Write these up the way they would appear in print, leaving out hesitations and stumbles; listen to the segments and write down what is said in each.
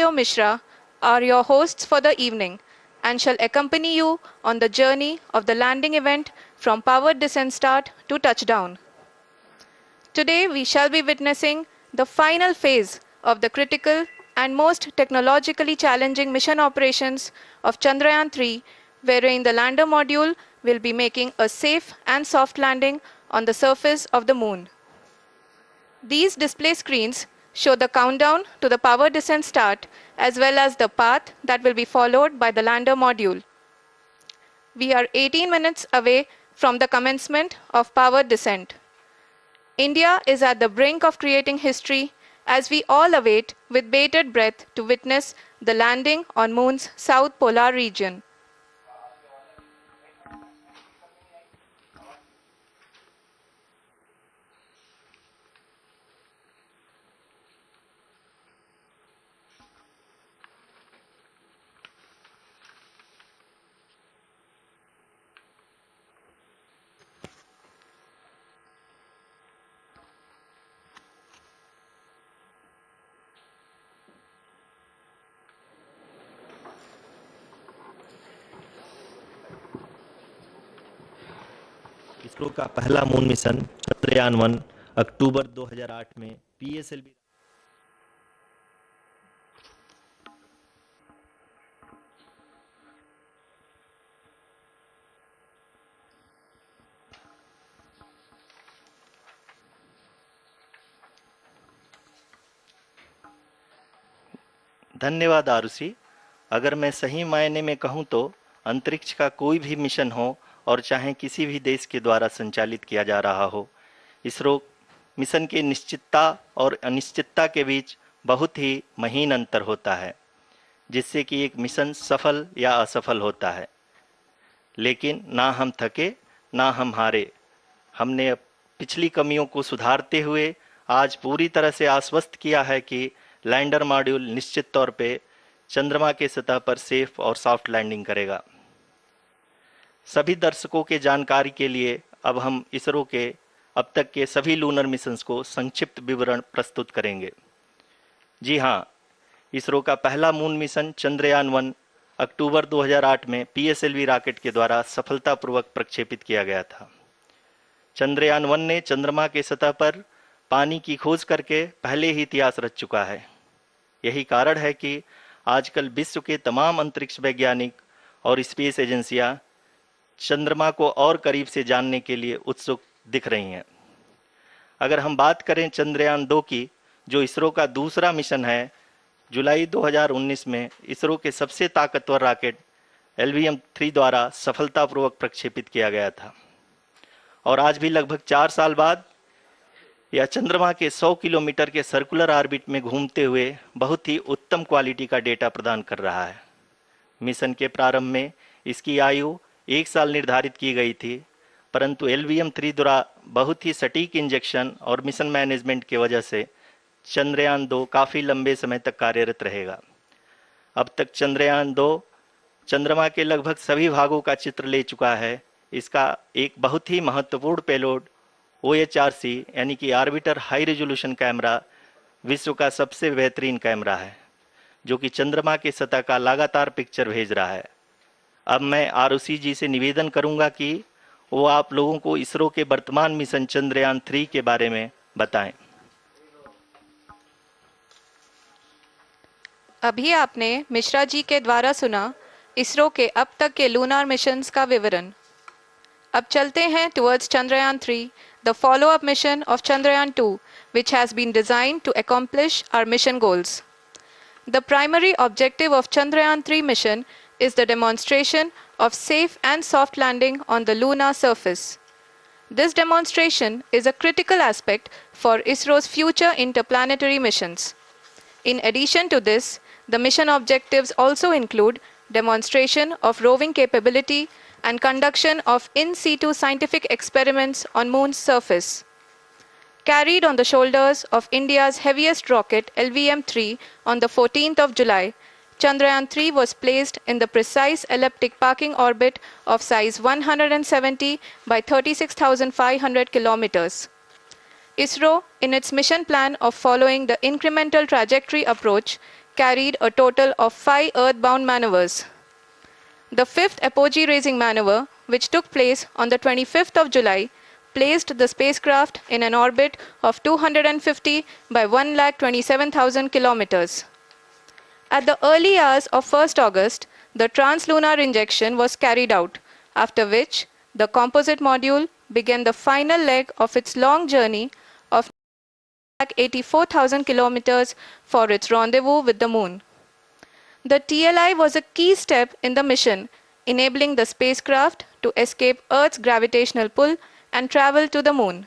P.O. Mishra are your hosts for the evening and shall accompany you on the journey of the landing event from powered descent start to touchdown. Today we shall be witnessing the final phase of the critical and most technologically challenging mission operations of Chandrayaan 3, wherein the lander module will be making a safe and soft landing on the surface of the moon. These display screens show the countdown to the power descent start as well as the path that will be followed by the lander module. We are 18 minutes away from the commencement of power descent. India is at the brink of creating history as we all await with bated breath to witness the landing on Moon's south polar region. ISRO का पहला moon mission Chandrayaan 1 अक्टूबर 2008 में PSLV धन्यवाद आरुषि। अगर मैं सही मायने में कहूं तो अंतरिक्ष का कोई भी मिशन हो और चाहे किसी भी देश के द्वारा संचालित किया जा रहा हो, इसरो मिशन के निश्चितता और अनिश्चितता के बीच बहुत ही महीन अंतर होता है, जिससे कि एक मिशन सफल या असफल होता है। लेकिन ना हम थके ना हम हारे। हमने पिछली कमियों को सुधारते हुए आज पूरी तरह से आश्वस्त किया है कि लैंडर मॉड्यूल निश्चित तौर पे चंद्रमा के सतह पर सेफ और सॉफ्ट लैंडिंग करेगा। सभी दर्शकों के जानकारी के लिए अब हम इसरो के अब तक के सभी लूनर मिशंस को संक्षिप्त विवरण प्रस्तुत करेंगे। जी हाँ, इसरो का पहला मून मिशन चंद्रयान 1 अक्टूबर 2008 में पीएसएलवी रॉकेट के द्वारा सफलतापूर्वक प्रक्षेपित किया गया था। चंद्रयान 1 ने चंद्रमा के सतह पर पानी की खोज करके पहले ही इतिहास रच चुका है। यही कारण है कि आजकल विश्व के तमाम अंतरिक्ष वैज्ञानिक और स्पेस एजेंसियां चंद्रमा को और करीब से जानने के लिए उत्सुक दिख रही हैं। अगर हम बात करें चंद्रयान 2 की, जो इसरो का दूसरा मिशन है, जुलाई 2019 में इसरो के सबसे ताकतवर रॉकेट LVM-3 द्वारा सफलतापूर्वक प्रक्षेपित किया गया था और आज भी लगभग 4 साल बाद यह चंद्रमा के 100 किलोमीटर के सर्कुलर ऑर्बिट में घूमते हुए बहुत ही उत्तम क्वालिटी का डेटा प्रदान कर रहा है। मिशन के प्रारंभ में इसकी आयु 1 साल निर्धारित की गई थी, परंतु LVM-3 द्वारा बहुत ही सटीक इंजेक्शन और मिशन मैनेजमेंट की वजह से चंद्रयान 2 काफ़ी लंबे समय तक कार्यरत रहेगा। अब तक चंद्रयान 2 चंद्रमा के लगभग सभी भागों का चित्र ले चुका है। इसका एक बहुत ही महत्वपूर्ण पेलोड OHRC यानी कि ऑर्बिटर हाई रेजोल्यूशन कैमरा विश्व का सबसे बेहतरीन कैमरा है, जो कि चंद्रमा के सतह का लगातार पिक्चर भेज रहा है। अब मैं आरुषि जी से निवेदन करूंगा कि वो आप लोगों को इसरो के वर्तमान मिशन चंद्रयान 3 के बारे में बताएं। अभी आपने मिश्रा जी के द्वारा सुना इसरो के अब तक के लूनार मिशंस का विवरण। अब चलते हैं towards Chandrayaan 3, the follow-up mission of Chandrayaan 2, which has been designed to accomplish our mission goals. The primary objective of Chandrayaan 3 mission is the demonstration of safe and soft landing on the lunar surface. This demonstration is a critical aspect for ISRO's future interplanetary missions. In addition to this, the mission objectives also include demonstration of roving capability and conduction of in situ scientific experiments on Moon's surface. Carried on the shoulders of India's heaviest rocket LVM-3 on the 14th of July, Chandrayaan 3 was placed in the precise elliptic parking orbit of size 170 by 36,500 kilometers. ISRO, in its mission plan of following the incremental trajectory approach, carried a total of 5 earthbound maneuvers. The fifth apogee raising maneuver, which took place on the 25th of July, placed the spacecraft in an orbit of 250 by 1,27,000 kilometers. At the early hours of 1st August, the translunar injection was carried out, after which the composite module began the final leg of its long journey of 84,000 kilometers for its rendezvous with the Moon. The TLI was a key step in the mission, enabling the spacecraft to escape Earth's gravitational pull and travel to the Moon.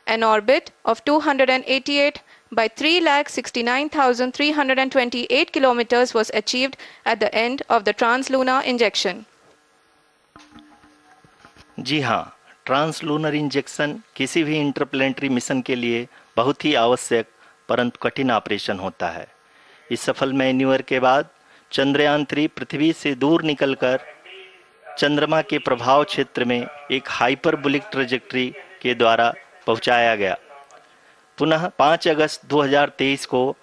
An orbit of 288 by 3,69,328 kilometers was achieved at the end of the translunar injection. जी हाँ, translunar injection किसी भी interplanetary mission के लिए बहुत ही आवश्यक परंतु कठिन operation होता है। इस सफल मैन्यूवर के बाद चंद्रयान 3 पृथ्वी से दूर निकलकर चंद्रमा के प्रभाव क्षेत्र में एक हाइपरबोलिक ट्रेजेक्टरी के द्वारा पहुंचाया गया। पुनः 5 अगस्त 2023 को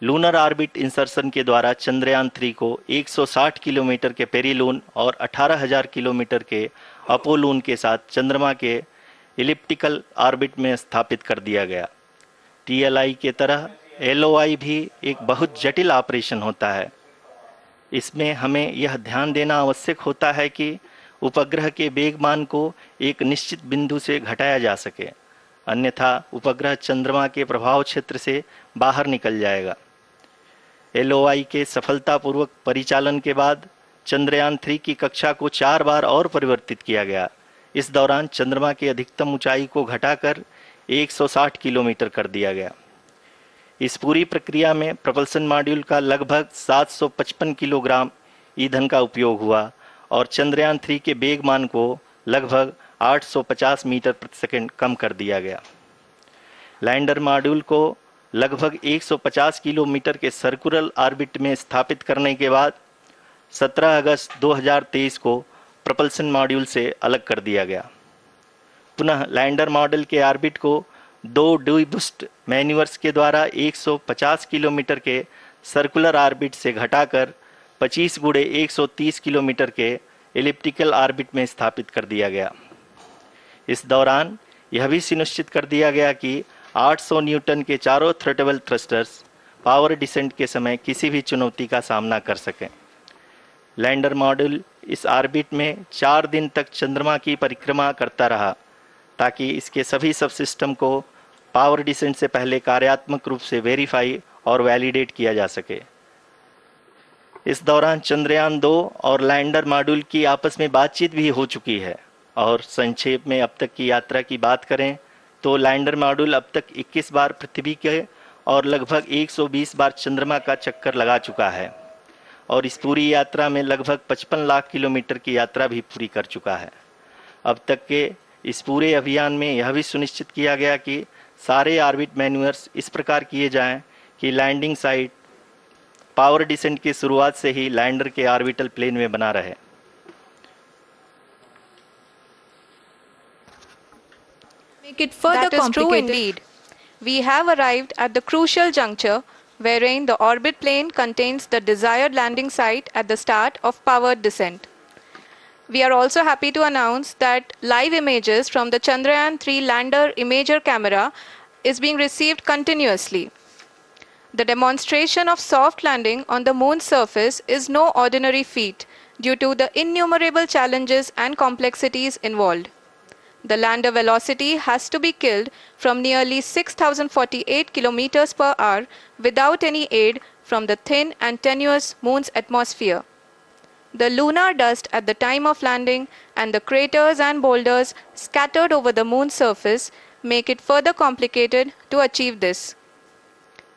लूनर ऑर्बिट इंसर्शन के द्वारा चंद्रयान 3 को 160 किलोमीटर के पेरीलून और 18,000 किलोमीटर के अपोलून के साथ चंद्रमा के इलिप्टिकल ऑर्बिट में स्थापित कर दिया गया। टीएलआई के तरह एलओआई भी एक बहुत जटिल ऑपरेशन होता है। इसमें हमें यह ध्यान देना आवश्यक होता है कि उपग्रह के वेगमान को एक निश्चित बिंदु से घटाया जा सके, अन्यथा उपग्रह चंद्रमा के प्रभाव क्षेत्र से बाहर निकल जाएगा। एलओआई के सफलतापूर्वक परिचालन के बाद चंद्रयान 3 की कक्षा को 4 बार और परिवर्तित किया गया। इस दौरान चंद्रमा की अधिकतम ऊंचाई को घटाकर 160 किलोमीटर कर दिया गया। इस पूरी प्रक्रिया में प्रपल्सन मॉड्यूल का लगभग 755 किलोग्राम ईंधन का उपयोग हुआ और चंद्रयान 3 के वेगमान को लगभग 850 मीटर प्रति सेकंड कम कर दिया गया। लैंडर मॉड्यूल को लगभग 150 किलोमीटर के सर्कुलर ऑर्बिट में स्थापित करने के बाद 17 अगस्त 2023 को प्रपल्सन मॉड्यूल से अलग कर दिया गया। पुनः लैंडर मॉडल के ऑर्बिट को 2 डीबूस्ट मैन्यूवर्स के द्वारा 150 किलोमीटर के सर्कुलर ऑर्बिट से घटाकर 25 गुणे 130 किलोमीटर के एलिप्टिकल ऑर्बिट में स्थापित कर दिया गया। इस दौरान यह भी सुनिश्चित कर दिया गया कि 800 न्यूटन के चारों थ्रोटेबल थ्रस्टर्स पावर डिसेंट के समय किसी भी चुनौती का सामना कर सकें। लैंडर मॉड्यूल इस ऑर्बिट में 4 दिन तक चंद्रमा की परिक्रमा करता रहा ताकि इसके सभी सब सिस्टम को पावर डिसेंट से पहले कार्यात्मक रूप से वेरीफाई और वैलिडेट किया जा सके। इस दौरान चंद्रयान 2 और लैंडर मॉड्यूल की आपस में बातचीत भी हो चुकी है। और संक्षेप में अब तक की यात्रा की बात करें तो लैंडर मॉड्यूल अब तक 21 बार पृथ्वी के और लगभग 120 बार चंद्रमा का चक्कर लगा चुका है और इस पूरी यात्रा में लगभग 55 लाख किलोमीटर की यात्रा भी पूरी कर चुका है। अब तक के इस पूरे अभियान में यह भी सुनिश्चित किया गया कि सारे ऑर्बिट मैन्यूवर्स इस प्रकार किए जाएं कि लैंडिंग साइट पावर डिसेंट की शुरुआत से ही लैंडर के ऑर्बिटल प्लेन में बना रहे। Make it further that is true indeed. We have arrived at the crucial juncture wherein the orbit plane contains the desired landing site at the start of powered descent. We are also happy to announce that live images from the Chandrayaan 3 lander imager camera is being received continuously. The demonstration of soft landing on the moon's surface is no ordinary feat due to the innumerable challenges and complexities involved. The lander velocity has to be killed from nearly 6,048 kilometers per hour without any aid from the thin and tenuous moon's atmosphere. The lunar dust at the time of landing and the craters and boulders scattered over the moon's surface make it further complicated to achieve this.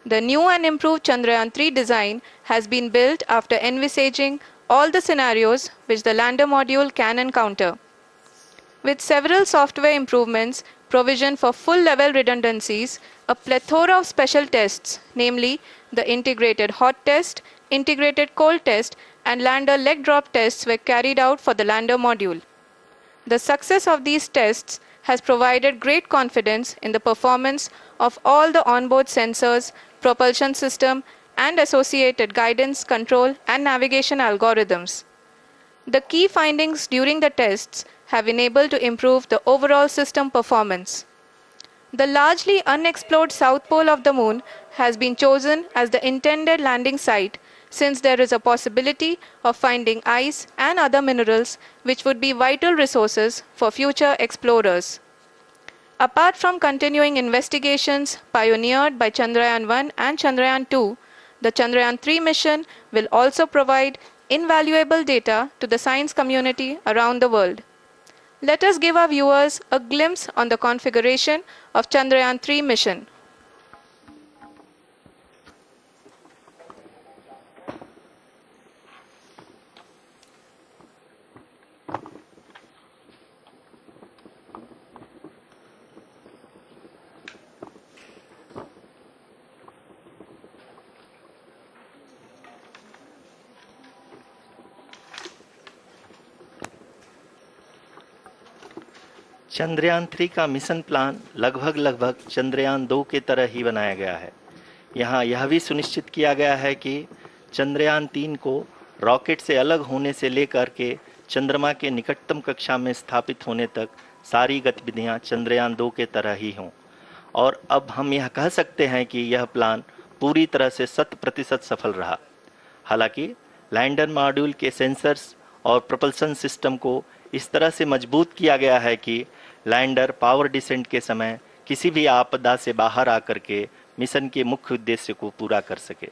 The new and improved Chandrayaan 3 design has been built after envisaging all the scenarios which the lander module can encounter. With several software improvements, provision for full-level redundancies, a plethora of special tests, namely the integrated hot test, integrated cold test, and lander leg drop tests were carried out for the lander module. The success of these tests has provided great confidence in the performance of all the onboard sensors, propulsion system, and associated guidance, control, and navigation algorithms. The key findings during the tests have enabled to improve the overall system performance. The largely unexplored south pole of the moon has been chosen as the intended landing site since there is a possibility of finding ice and other minerals which would be vital resources for future explorers. Apart from continuing investigations pioneered by Chandrayaan 1 and Chandrayaan 2, the Chandrayaan 3 mission will also provide invaluable data to the science community around the world. Let us give our viewers a glimpse on the configuration of Chandrayaan 3 mission. Chandrayaan 3 का mission plan लगभग चंद्रयान 2 के तरह ही बनाया गया है। यहाँ यह भी सुनिश्चित किया गया है कि चंद्रयान 3 को रॉकेट से अलग होने से लेकर के चंद्रमा के निकटतम कक्षा में स्थापित होने तक सारी गतिविधियाँ चंद्रयान 2 के तरह ही हों। और अब हम यह कह सकते हैं कि यह प्लान पूरी तरह से 100% सफल रहा। हालांकि लैंडर मॉड्यूल के सेंसर्स और प्रोपल्शन सिस्टम को इस तरह से मजबूत किया गया है कि लैंडर पावर डिसेंट के समय किसी भी आपदा से बाहर आकर के मिशन के मुख्य उद्देश्य को पूरा कर सके।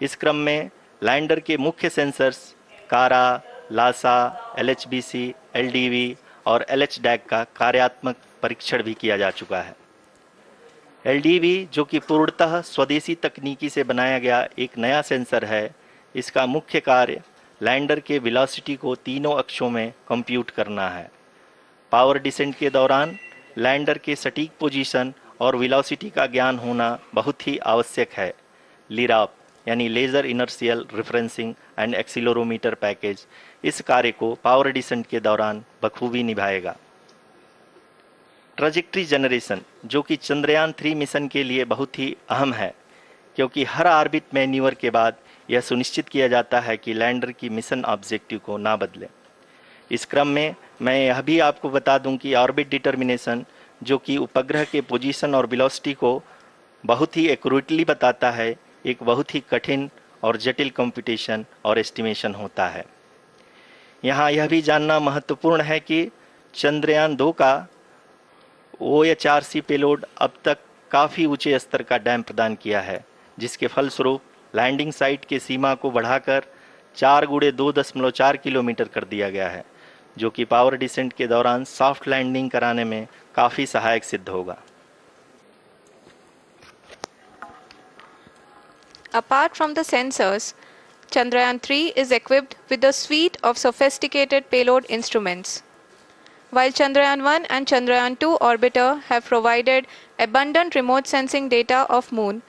इस क्रम में लैंडर के मुख्य सेंसर्स कारा, लासा, LHBC, LDV और LHDAC का कार्यात्मक परीक्षण भी किया जा चुका है। LDV जो कि पूर्णतः स्वदेशी तकनीकी से बनाया गया एक नया सेंसर है, इसका मुख्य कार्य लैंडर के वेलोसिटी को तीनों अक्षों में कंप्यूट करना है। पावर डिसेंट के दौरान लैंडर के सटीक पोजीशन और वेलोसिटी का ज्ञान होना बहुत ही आवश्यक है। लिराप यानी laser inertial referencing and accelerometer package इस कार्य को पावर डिसेंट के दौरान बखूबी निभाएगा। ट्रैजेक्टरी जनरेशन जो कि चंद्रयान 3 मिशन के लिए बहुत ही अहम है, क्योंकि हर ऑर्बिट मैन्यूवर के बाद यह सुनिश्चित किया जाता है कि लैंडर की मिशन ऑब्जेक्टिव को ना बदले। इस क्रम में मैं यह भी आपको बता दूं कि ऑर्बिट डिटर्मिनेशन जो कि उपग्रह के पोजीशन और वेलोसिटी को बहुत ही एक्यूरेटली बताता है, एक बहुत ही कठिन और जटिल कंप्यूटेशन और एस्टिमेशन होता है। यहाँ यह भी जानना महत्वपूर्ण है कि चंद्रयान 2 का OHRC पेलोड अब तक काफ़ी ऊंचे स्तर का डैम प्रदान किया है, जिसके फलस्वरूप लैंडिंग साइट के सीमा को बढ़ाकर 4x2.4 किलोमीटर कर दिया गया है, जो कि पावर डिसेंट के दौरान सॉफ्ट लैंडिंग कराने में काफ़ी सहायक सिद्ध होगा। Apart from the sensors, Chandrayaan 3 is equipped with a suite of sophisticated payload instruments. While Chandrayaan 1 and Chandrayaan 2 orbiter have provided abundant remote sensing data of Moon,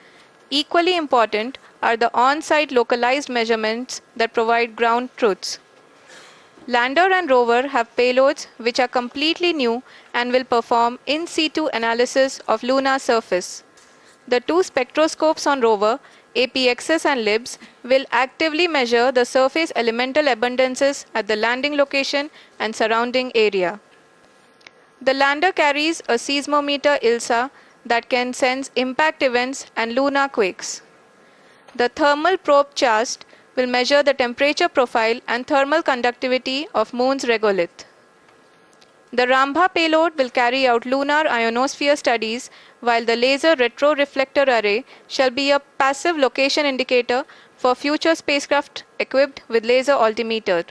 equally important are the on-site localized measurements that provide ground truths. Lander and rover have payloads which are completely new and will perform in situ analysis of lunar surface. The two spectroscopes on rover, APXS and LIBS, will actively measure the surface elemental abundances at the landing location and surrounding area. The lander carries a seismometer ILSA that can sense impact events and lunar quakes. The thermal probe CHAST will measure the temperature profile and thermal conductivity of Moon's regolith. The Rambha payload will carry out lunar ionosphere studies, while the laser retroreflector array shall be a passive location indicator for future spacecraft equipped with laser altimeter.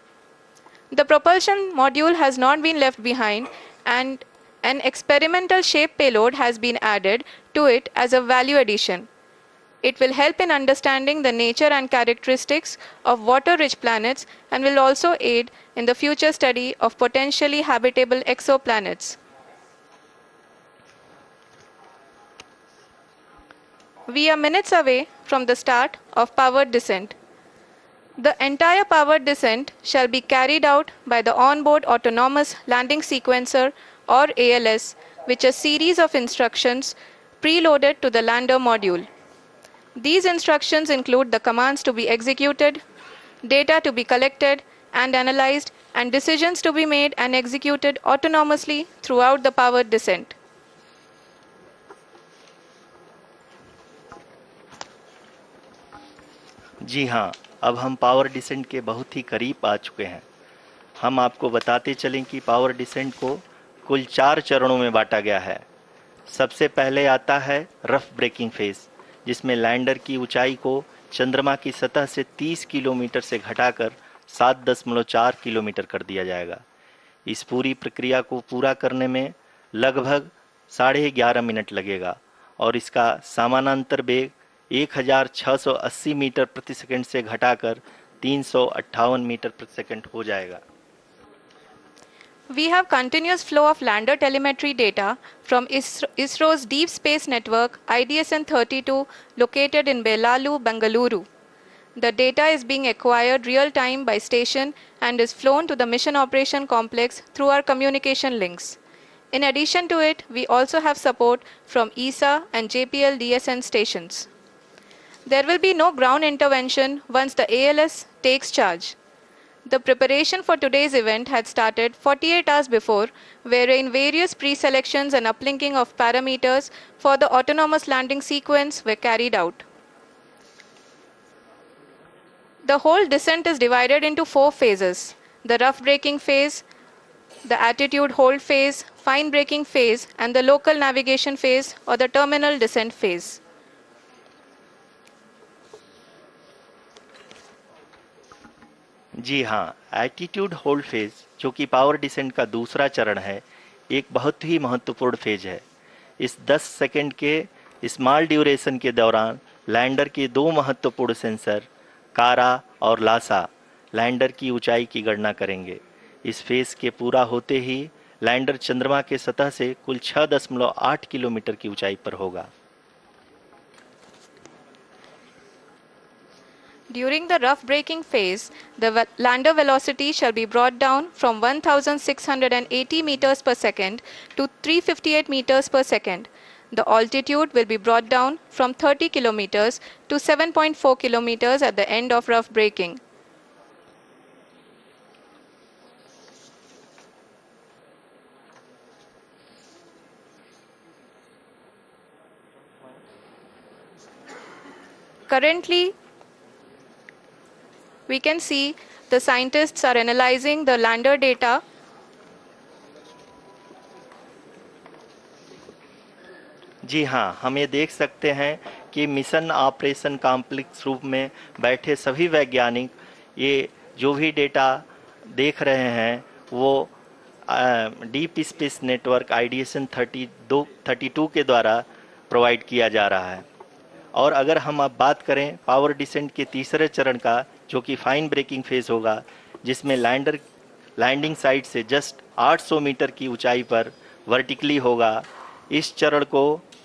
The propulsion module has not been left behind, and an experimental shape payload has been added to it as a value addition. It will help in understanding the nature and characteristics of water-rich planets and will also aid in the future study of potentially habitable exoplanets. We are minutes away from the start of powered descent. The entire powered descent shall be carried out by the onboard autonomous landing sequencer or ALS, which is a series of instructions preloaded to the lander module. These instructions include the commands to be executed, data to be collected and analyzed, and decisions to be made and executed autonomously throughout the powered descent. जी हाँ, अब हम power descent के बहुत ही करीब आ चुके हैं। हम आपको बताते चलें कि पावर डिसेंट को कुल 4 चरणों में बांटा गया है। सबसे पहले आता है रफ ब्रेकिंग फेज, जिसमें लैंडर की ऊंचाई को चंद्रमा की सतह से 30 किलोमीटर से घटाकर 7.4 किलोमीटर कर दिया जाएगा। इस पूरी प्रक्रिया को पूरा करने में लगभग 11.5 मिनट लगेगा और इसका समानांतर वेग 1680 मीटर प्रति सेकंड से घटाकर 358 मीटर प्रति सेकंड हो जाएगा। We have continuous flow of lander telemetry data from ISRO's Deep Space Network IDSN-32 located in Belalu, Bengaluru. The data is being acquired real time by station and is flown to the Mission Operation Complex through our communication links. In addition to it, we also have support from ESA and JPL DSN stations. There will be no ground intervention once the ALS takes charge. The preparation for today's event had started 48 hours before, wherein various pre-selections and uplinking of parameters for the autonomous landing sequence were carried out. The whole descent is divided into 4 phases: the rough braking phase, the attitude hold phase, fine braking phase, and the local navigation phase or the terminal descent phase. जी हाँ, attitude hold phase, जो कि power descent का दूसरा चरण है, एक बहुत ही महत्वपूर्ण फेज है। इस 10 सेकंड के स्मॉल ड्यूरेशन के दौरान लैंडर के 2 महत्वपूर्ण सेंसर कारा और लासा लैंडर की ऊंचाई की गणना करेंगे। इस फेज के पूरा होते ही लैंडर चंद्रमा के सतह से कुल 6.8 किलोमीटर की ऊंचाई पर होगा। During the rough braking phase, the lander velocity shall be brought down from 1680 meters per second to 358 meters per second. The altitude will be brought down from 30 kilometers to 7.4 kilometers at the end of rough braking. Currently, we can see the scientists are analyzing the lander data. जी हाँ, हम ये देख सकते हैं कि mission operation complex रूप में बैठे सभी वैज्ञानिक ये जो भी डेटा देख रहे हैं वो डीप स्पेस नेटवर्क IDSN 32 के द्वारा प्रोवाइड किया जा रहा है। और अगर हम अब बात करें पावर डिसेंट के तीसरे चरण का, जो कि फाइन ब्रेकिंग फेज होगा, जिसमें लैंडर लैंडिंग साइट से जस्ट 800 मीटर की ऊंचाई पर वर्टिकली होगा। इस चरण को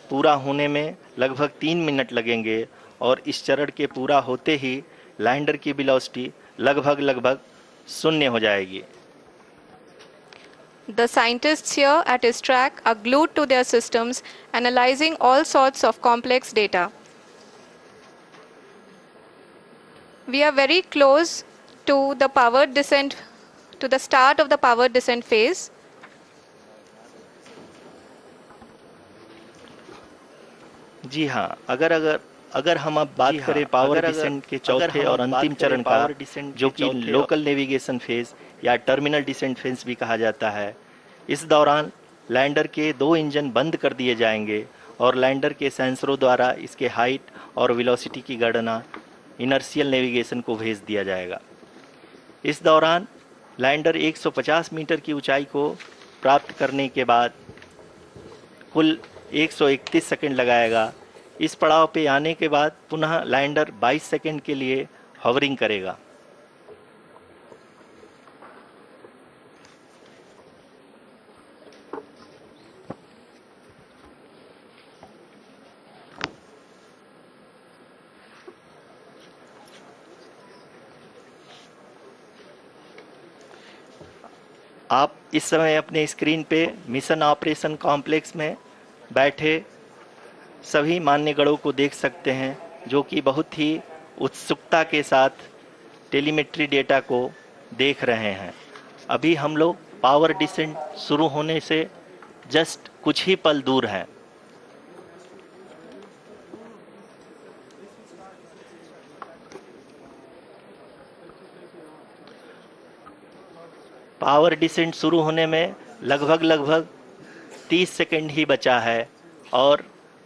पूरा होने में लगभग 3 मिनट लगेंगे और इस चरण के पूरा होते ही लैंडर की वेलोसिटी लगभग शून्य हो जाएगी। The scientists here at his track are glued to their systems, analyzing all sorts of complex data. We are very close to the powered descent, to the start of the powered descent phase. जी हाँ, अगर हम अब बात करें power descent के चौथे और अंतिम चरण का, जो कि लोकल नेविगेशन फेज या टर्मिनल डिसेंट फेज भी कहा जाता है, इस दौरान लैंडर के 2 इंजन बंद कर दिए जाएंगे और लैंडर के सेंसरों द्वारा इसके हाइट और वेलोसिटी की गणना इनर्शियल नेविगेशन को भेज दिया जाएगा। इस दौरान लैंडर 150 मीटर की ऊंचाई को प्राप्त करने के बाद कुल 131 सेकंड लगाएगा। इस पड़ाव पे आने के बाद पुनः लैंडर 22 सेकंड के लिए हॉवरिंग करेगा। आप इस समय अपने स्क्रीन पे मिशन ऑपरेशन कॉम्प्लेक्स में बैठे सभी मान्यगणों को देख सकते हैं, जो कि बहुत ही उत्सुकता के साथ टेलीमेट्री डेटा को देख रहे हैं। अभी हम लोग पावर डिसेंट शुरू होने से जस्ट कुछ ही पल दूर हैं। पावर डिसेंट शुरू होने में लगभग 30 सेकंड ही बचा है और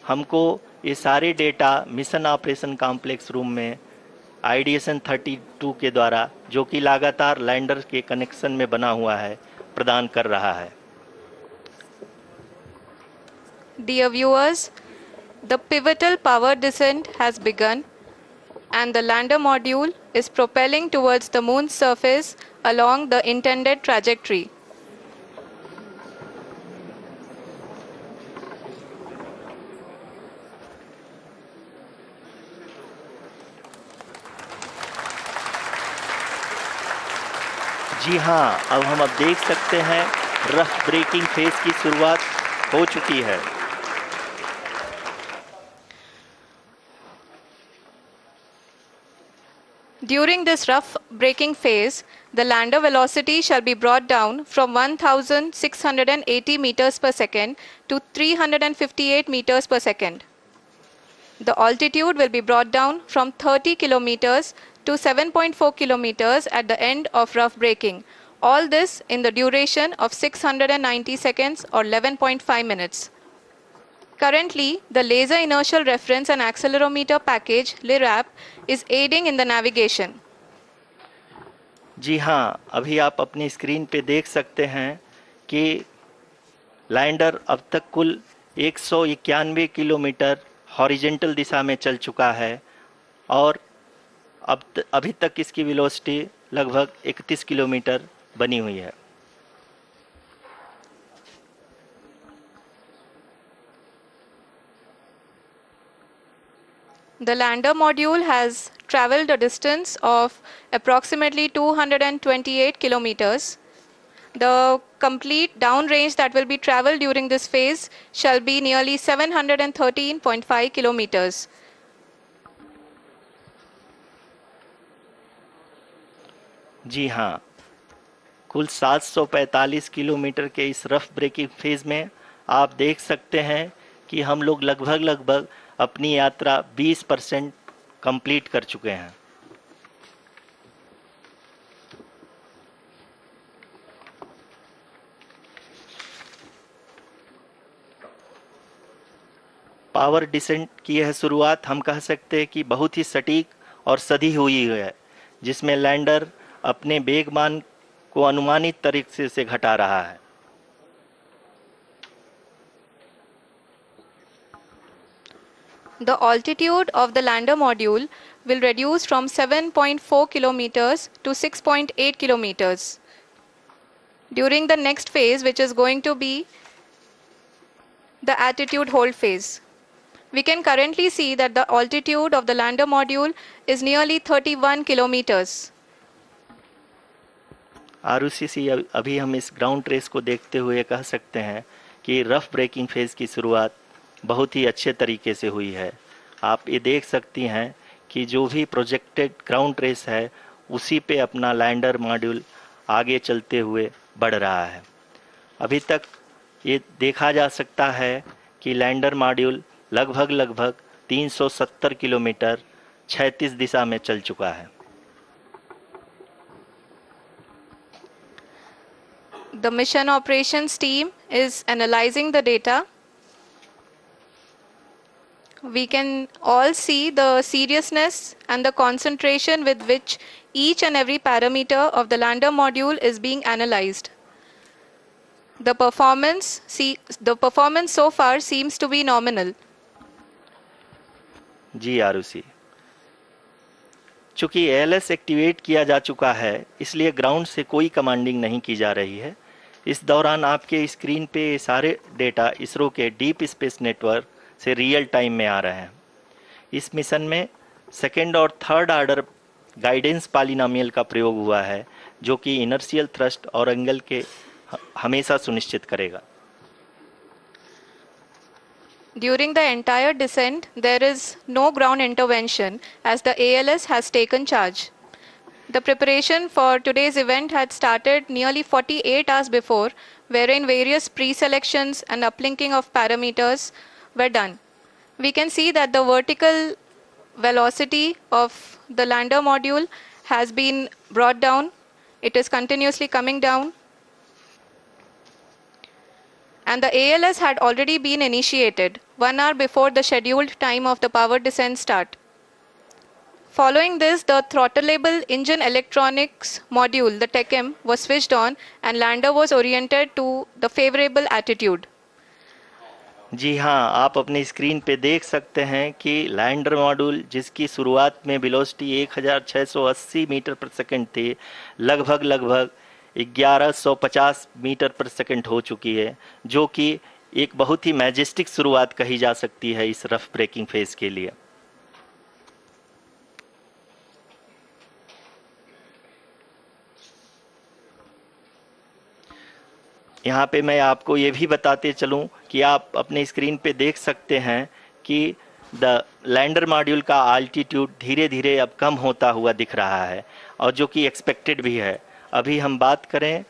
हमको ये सारे data mission operation complex room में आईडीएसएन 32 के द्वारा, जो कि लगातार लैंडर के कनेक्शन में बना हुआ है, प्रदान कर रहा है। Dear viewers, the pivotal power descent has begun and the lander module is propelling towards the moon's surface along the intended trajectory. जी हाँ, अब देख सकते हैं रफ ब्रेकिंग फेज की शुरुआत हो चुकी है। During this rough braking phase, the lander velocity shall be brought down from 1680 meters per second to 358 meters per second. The altitude will be brought down from 30 kilometers to 7.4 kilometers at the end of rough braking. All this in the duration of 690 seconds or 11.5 minutes. Currently, the Laser Inertial Reference and Accelerometer package (LIRAP) is aiding in the navigation. जी हाँ, अभी आप अपनी screen पे देख सकते हैं कि lander अब तक कुल 191 किलोमीटर हॉरिजेंटल दिशा में चल चुका है और अभी तक इसकी वेलोसिटी लगभग 31 किलोमीटर बनी हुई है। The lander module has traveled a distance of approximately 228 kilometers. The complete downrange that will be traveled during this phase shall be nearly 713.5 kilometers. जी हाँ, कुल 745 किलोमीटर के इस रफ ब्रेकिंग फेज में आप देख सकते हैं कि हम लोग लगभग अपनी यात्रा 20% कंप्लीट कर चुके हैं। पावर डिसेंट की यह शुरुआत हम कह सकते हैं कि बहुत ही सटीक और सधी हुई है, जिसमें लैंडर अपने वेगमान को अनुमानित तरीके से घटा रहा है। The altitude of the lander module will reduce from 7.4 kilometers to 6.8 kilometers. During the next phase, which is going to be the attitude hold phase. We can currently see that the altitude of the lander module is nearly 31 kilometers. Arushi, अभी हम इस ground trace को देखते हुए कह सकते हैं कि रफ ब्रेकिंग फेज की शुरुआत बहुत ही अच्छे तरीके से हुई है। आप ये देख सकती हैं कि जो भी प्रोजेक्टेड ग्राउंड ट्रेस है उसी पे अपना लैंडर मॉड्यूल आगे चलते हुए बढ़ रहा है। अभी तक ये देखा जा सकता है कि लैंडर मॉड्यूल लगभग 370 किलोमीटर क्षैतिज दिशा में चल चुका है। The mission operations team is analyzing the data. We can all see the seriousness and the concentration with which each and every parameter of the lander module is being analyzed. The performance so far seems to be nominal. जी आरुषि, चूंकि ALS activate किया जा चुका है, इसलिए ground से कोई commanding नहीं की जा रही है। इस दौरान आपके स्क्रीन पे ये सारे डेटा इसरो के डीप स्पेस नेटवर्क से रियल टाइम में आ रहे हैं। इस मिशन में सेकेंड और थर्ड ऑर्डर गाइडेंस पॉलिनोमियल का प्रयोग हुआ है, जो कि इनर्शियल थ्रस्ट और एंगल के हमेशा सुनिश्चित करेगा। During the entire descent, there is no ground intervention as the ALS has taken charge. The preparation for today's event had started nearly 48 hours before, wherein various pre-selections and uplinking of parameters were done. We can see that the vertical velocity of the lander module has been brought down. It is continuously coming down. And the ALS had already been initiated 1 hour before the scheduled time of the power descent start. Following this, the throttleable engine electronics module, the TECM, was switched on and lander was oriented to the favorable attitude. जी हाँ, आप अपनी screen पे देख सकते हैं कि lander module जिसकी शुरुआत में वेलोसिटी 1680 मीटर पर सेकंड थी, लगभग 1150 मीटर पर सेकंड हो चुकी है, जो कि एक बहुत ही मैजेस्टिक शुरुआत कही जा सकती है इस रफ ब्रेकिंग फेज के लिए। यहाँ पे मैं आपको ये भी बताते चलूँ कि आप अपने स्क्रीन पे देख सकते हैं कि द लैंडर मॉड्यूल का आल्टीट्यूड धीरे धीरे अब कम होता हुआ दिख रहा है, और जो कि एक्सपेक्टेड भी है। अभी हम बात करें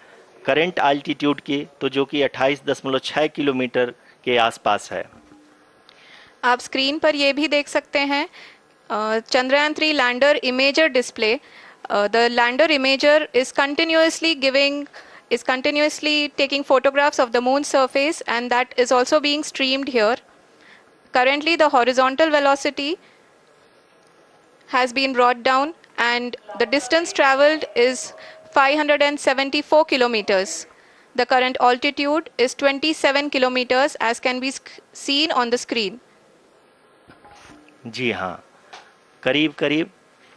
करंट आल्टीट्यूड की, तो जो कि 28.6 किलोमीटर के आसपास है। आप स्क्रीन पर ये भी देख सकते हैं Chandrayaan 3 lander imager display. The lander imager is continuously taking photographs of the moon's surface, and that is also being streamed here. Currently, the horizontal velocity has been brought down, and the distance traveled is 574 kilometers. The current altitude is 27 kilometers, as can be seen on the screen. जी हाँ, करीब करीब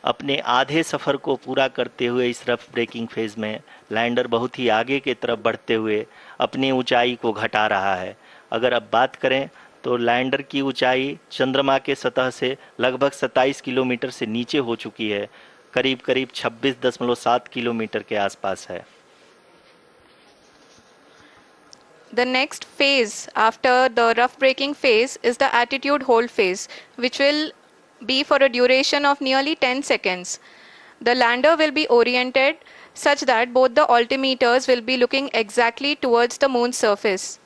अपने आधे सफ़र को पूरा करते हुए इस रफ ब्रेकिंग फेज में लैंडर बहुत ही आगे की तरफ बढ़ते हुए अपनी ऊंचाई को घटा रहा है। अगर अब बात करें तो लैंडर की ऊंचाई चंद्रमा के सतह से लगभग 27 किलोमीटर से नीचे हो चुकी है, करीब करीब 26.7 किलोमीटर के आसपास है। The next phase after the rough braking phase is the attitude hold phase, which will be for a duration of nearly 10 seconds. The lander will be oriented such that both the altimeters will be looking exactly towards the moon's surface.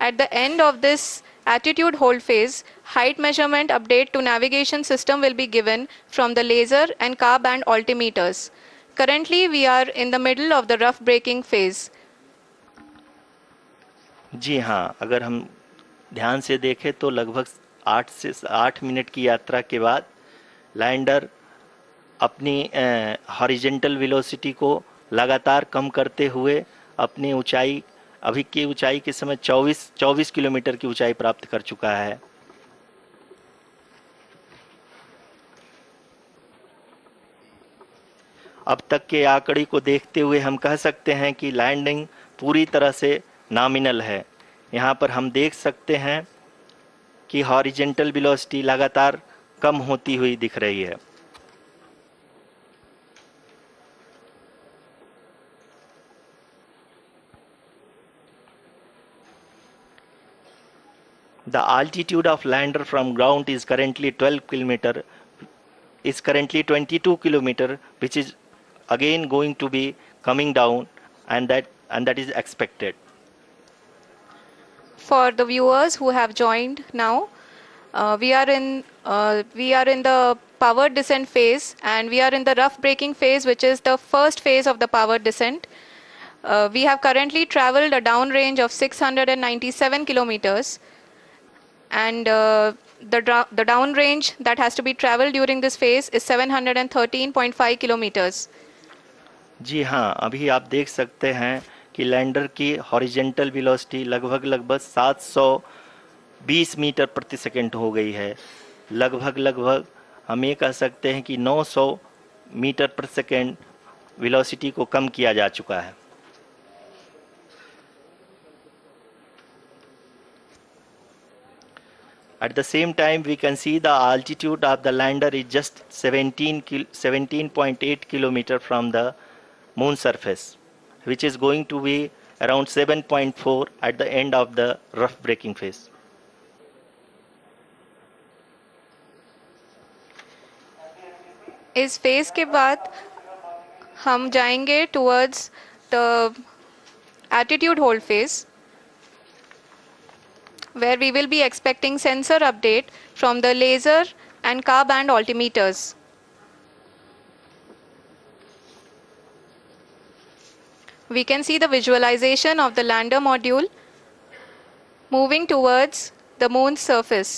At the end of this attitude hold phase, height measurement update to navigation system will be given from the laser and car band altimeters. Currently, we are in the middle of the rough braking phase. जी हाँ, अगर हम ध्यान से देखें तो लगभग 8 minute की यात्रा के बाद लैंडर अपनी हॉरिजेंटल वेलोसिटी को लगातार कम करते हुए अपनी ऊंचाई, अभी की ऊंचाई के समय 24 किलोमीटर की ऊंचाई प्राप्त कर चुका है। अब तक के आंकड़े को देखते हुए हम कह सकते हैं कि लैंडिंग पूरी तरह से नॉमिनल है। यहाँ पर हम देख सकते हैं कि हॉरिजेंटल वेलोसिटी लगातार कम होती हुई दिख रही है। The altitude of lander from ground is currently 22 kilometer, which is again going to be coming down, and that is expected. For the viewers who have joined now, we are in the power descent phase, and we are in the rough braking phase, which is the first phase of the power descent. We have currently traveled a downrange of 697 kilometers, and the downrange that has to be traveled during this phase is 713.5 kilometers. जी हाँ, अभी आप देख सकते हैं कि lander की horizontal velocity लगभग 720 metre प्रति सेकंड हो गई है। लगभग हम ये कह सकते हैं कि 900 मीटर प्रति सेकंड वेलोसिटी को कम किया जा चुका है। At the same time, we can see the altitude of the lander is just 17.8 kilometer from the moon surface, which is going to be around 7.4 at the end of the rough braking phase. इस phase के बाद हम जाएंगे towards the attitude hold phase, where we will be expecting sensor update from the laser and car band altimeters. We can see the visualization of the lander module moving towards the moon's surface.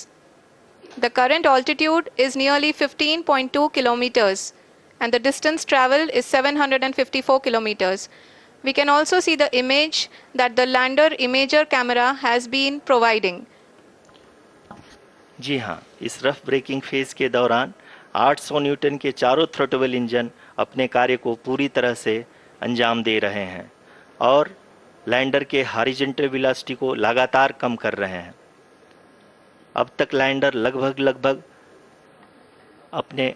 The current altitude is nearly 15.2 kilometers and the distance traveled is 754 kilometers. We can also see the image that the lander imager camera has been providing. जी हाँ, इस rough breaking phase के दौरान 800 Newton के चारों throttle engine अपने कार्य को पूरी तरह से अंजाम दे रहे हैं और लैंडर के हॉरिजॉन्टल वेलोसिटी को लगातार कम कर रहे हैं। अब तक लैंडर लगभग अपने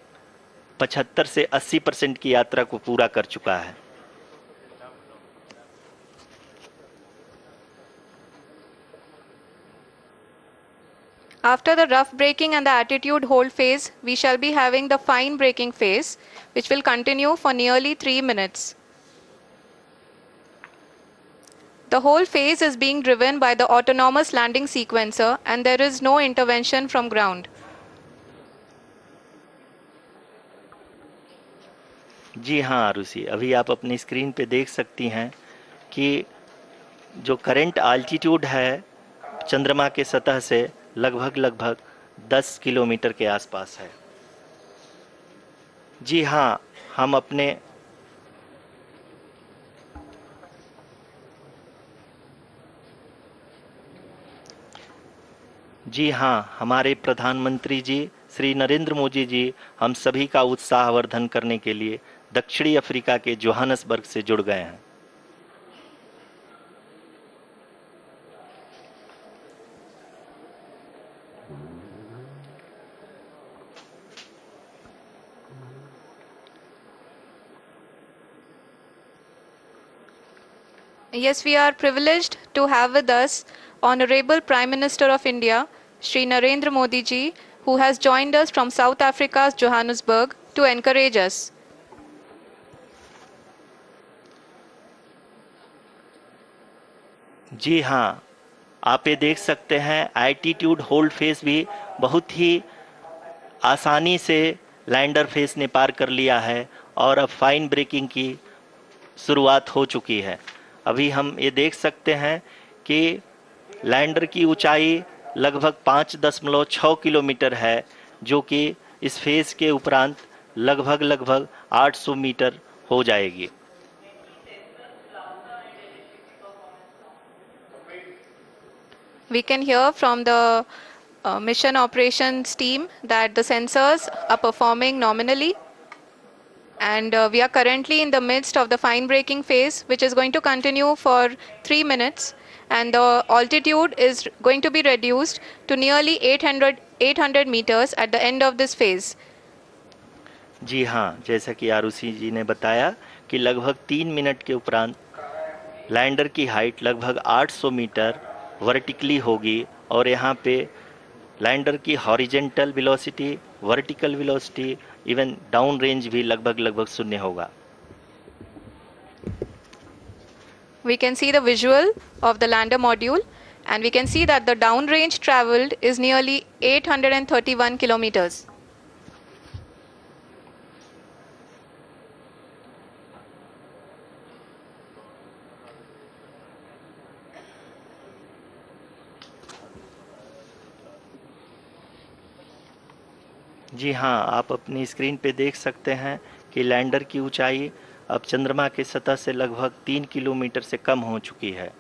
75 से 80% की यात्रा को पूरा कर चुका है। After the rough braking and the attitude hold phase, we shall be having the fine braking phase, which will continue for nearly 3 minutes. The whole phase is being driven by the autonomous landing sequencer and there is no intervention from ground. जी हाँ आरुषि, अभी आप अपनी screen पे देख सकती हैं कि जो करंट आल्टीट्यूड है चंद्रमा के सतह से लगभग 10 किलोमीटर के आसपास है। जी हाँ, हम अपने जी हाँ, हमारे प्रधानमंत्री जी श्री नरेंद्र मोदी जी हम सभी का उत्साहवर्धन करने के लिए दक्षिणी अफ्रीका के जोहानसबर्ग से जुड़ गए हैं। Yes, we are privileged to have with us Honorable Prime Minister of India, Shri Narendra Modi ji, who has joined us from South Africa's Johannesburg to encourage us. जी हाँ, आप ये देख सकते हैं एल्टीट्यूड होल्ड फेस भी बहुत ही आसानी से लैंडर फेस ने पार कर लिया है और अब फाइन ब्रेकिंग की शुरुआत हो चुकी है। अभी हम ये देख सकते हैं कि लैंडर की ऊंचाई लगभग 5.6 किलोमीटर है, जो कि इस फेज के उपरांत लगभग 800 मीटर हो जाएगी। We can hear from the mission operations team that the sensors are performing nominally. And we are currently in the midst of the fine braking phase, which is going to continue for 3 minutes. And the altitude is going to be reduced to nearly 800 meters at the end of this phase. जी हाँ, जैसा कि आरुषि जी ने बताया कि लगभग 3 minute के उपरांत lander की हाइट लगभग 800 मीटर वर्टिकली होगी और यहाँ पे लैंडर की horizontal velocity, vertical velocity, even down range भी लगभग शून्य होगा। We can see the visual of the lander module and we can see that the downrange traveled is nearly 831 kilometers. जी हाँ, आप अपनी स्क्रीन पे देख सकते हैं कि लैंडर की ऊंचाई अब चंद्रमा की सतह से लगभग 3 किलोमीटर से कम हो चुकी है।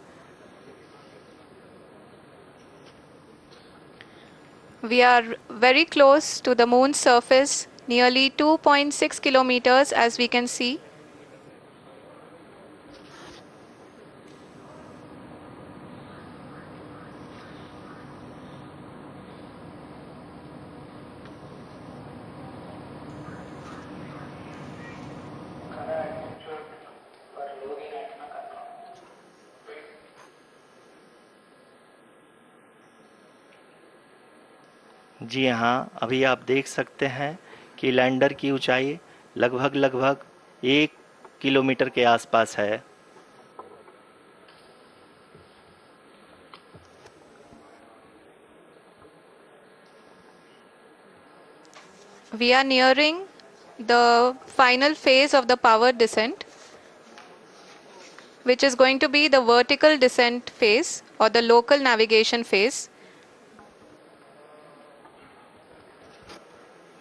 We are very close to the moon's surface, nearly 2.6 kilometers as we can see. जी हाँ, अभी आप देख सकते हैं कि लैंडर की ऊंचाई लगभग लगभग 1 किलोमीटर के आसपास है। We are nearing the final phase of the power descent, which is going to be the vertical descent phase or the local navigation phase.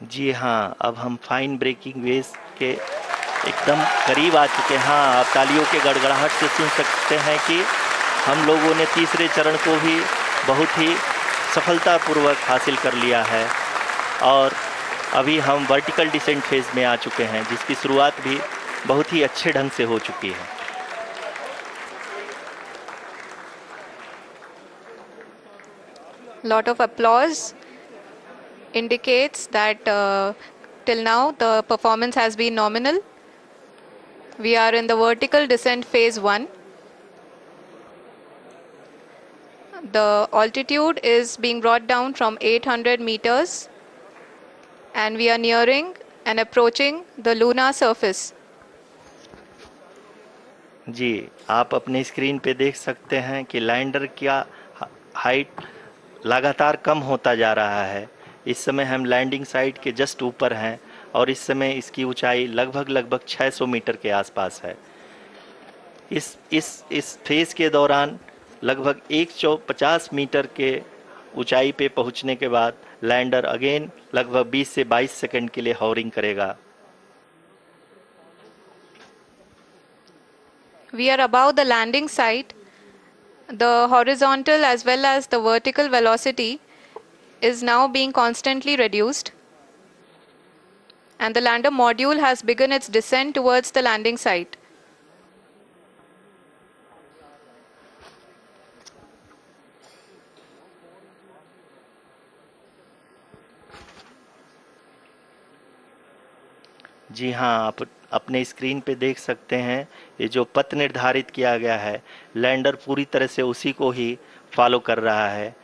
जी हाँ, अब हम फाइन ब्रेकिंग वेव्स के एकदम करीब आ चुके हैं। हाँ, आप तालियों के गड़गड़ाहट से सुन सकते हैं कि हम लोगों ने तीसरे चरण को भी बहुत ही सफलतापूर्वक हासिल कर लिया है और अभी हम वर्टिकल डिसेंट फेज में आ चुके हैं, जिसकी शुरुआत भी बहुत ही अच्छे ढंग से हो चुकी है। Lot of applause indicates that till now the performance has been nominal. We are in the vertical descent phase 1. The altitude is being brought down from 800 meters and we are nearing and approaching the lunar surface. जी, आप अपने screen पे देख सकते हैं कि lander का height लगातार कम होता जा रहा है। इस समय हम लैंडिंग साइट के जस्ट ऊपर हैं और इस समय इसकी ऊंचाई लगभग 600 मीटर के आसपास है। इस फेज के दौरान लगभग 150 मीटर के ऊंचाई पे पहुंचने के बाद लैंडर अगेन लगभग 20 से 22 सेकंड के लिए हॉवरिंग करेगा। We are above the landing site. The horizontal as well as the vertical velocity is now being constantly reduced. And the lander module has begun its descent towards the landing site. जी हाँ, आप अपने screen पे देख सकते हैं ये जो पथ निर्धारित किया गया है, लैंडर पूरी तरह से उसी को ही फॉलो कर रहा है।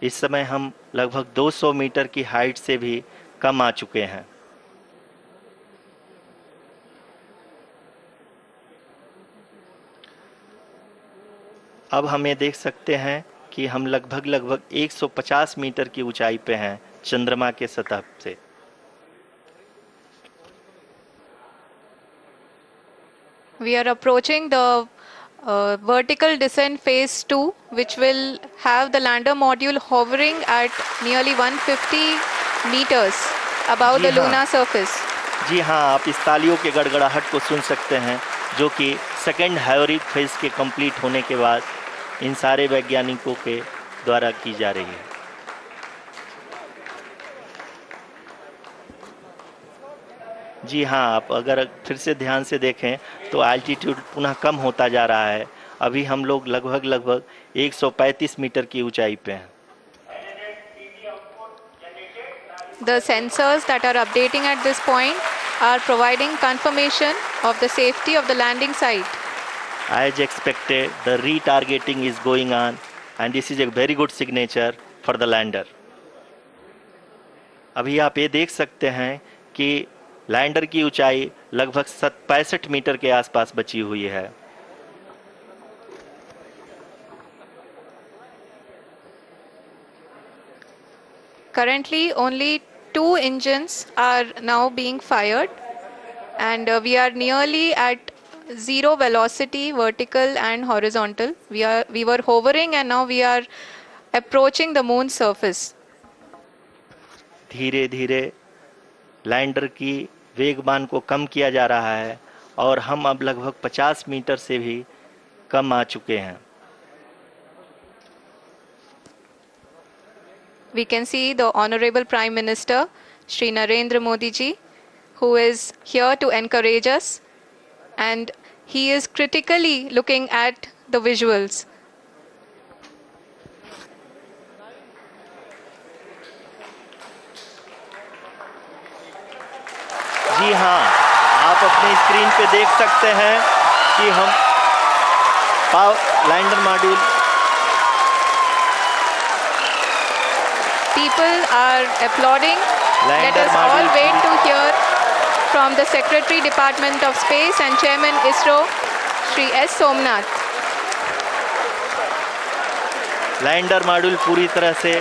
इस समय हम लगभग 200 मीटर की हाइट से भी कम आ चुके हैं। अब हम ये देख सकते हैं कि हम लगभग 150 मीटर की ऊंचाई पे हैं चंद्रमा के सतह से। We are approaching the vertical descent phase 2, which will have the lander module hovering at nearly 150 meters above the lunar surface. जी हाँ, आप इस तालियों के गड़गड़ाहट को सुन सकते हैं, जो कि सेकेंड हाइवरिक फेज के कंप्लीट होने के बाद इन सारे वैज्ञानिकों के द्वारा की जा रही है। जी हाँ, आप अगर फिर से ध्यान से देखें तो एल्टीट्यूड पुनः कम होता जा रहा है। अभी हम लोग लगभग 135 मीटर की ऊंचाई पे हैं। The sensors that are updating at this point are providing confirmation of the safety of the landing site. As expected, the retargeting is going on and this is a very good signature for the lander. अभी आप ये देख सकते हैं कि lander की ऊंचाई लगभग 65 मीटर के आसपास बची हुई है। Currently, only 2 engines are now being fired, and we are nearly at zero velocity, vertical and horizontal. We were hovering, and now we are approaching the moon's surface. धीरे धीरे लैंडर की वेगमान को कम किया जा रहा है और हम अब लगभग 50 मीटर से भी कम आ चुके हैं। We can see the Honorable Prime Minister, Shri Narendra Modi ji, who is here to encourage us, and he is critically looking at the visuals. जी हाँ, आप अपनी स्क्रीन पे देख सकते हैं कि हम lander module People are applauding. Let lander us all wait to hear from the Secretary Department of Space and Chairman ISRO, Shri S. Somnath. Lander module पूरी तरह से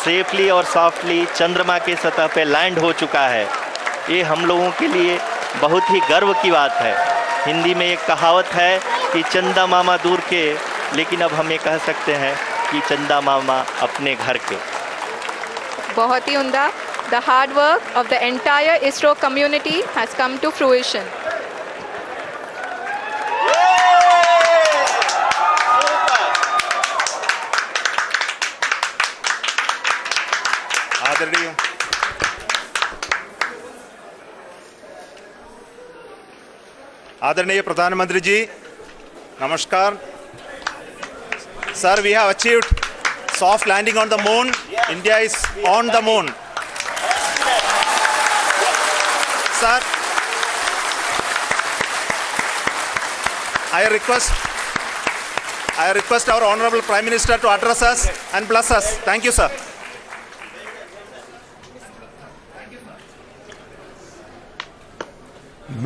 सेफली और सॉफ्टली चंद्रमा के सतह पे लैंड हो चुका है। ये हम लोगों के लिए बहुत ही गर्व की बात है। हिंदी में एक कहावत है कि चंदा मामा दूर के, लेकिन अब हम ये कह सकते हैं कि चंदा मामा अपने घर के। बहुत ही उम्दा। The hard work of the entire ISRO community has come to fruition. आदरणीय आदरणीय प्रधानमंत्री जी, नमस्कार। Sir, we have achieved soft landing on the moon. India is on the moon. Sir, I request our Honorable Prime Minister to address us and bless us. Thank you, sir.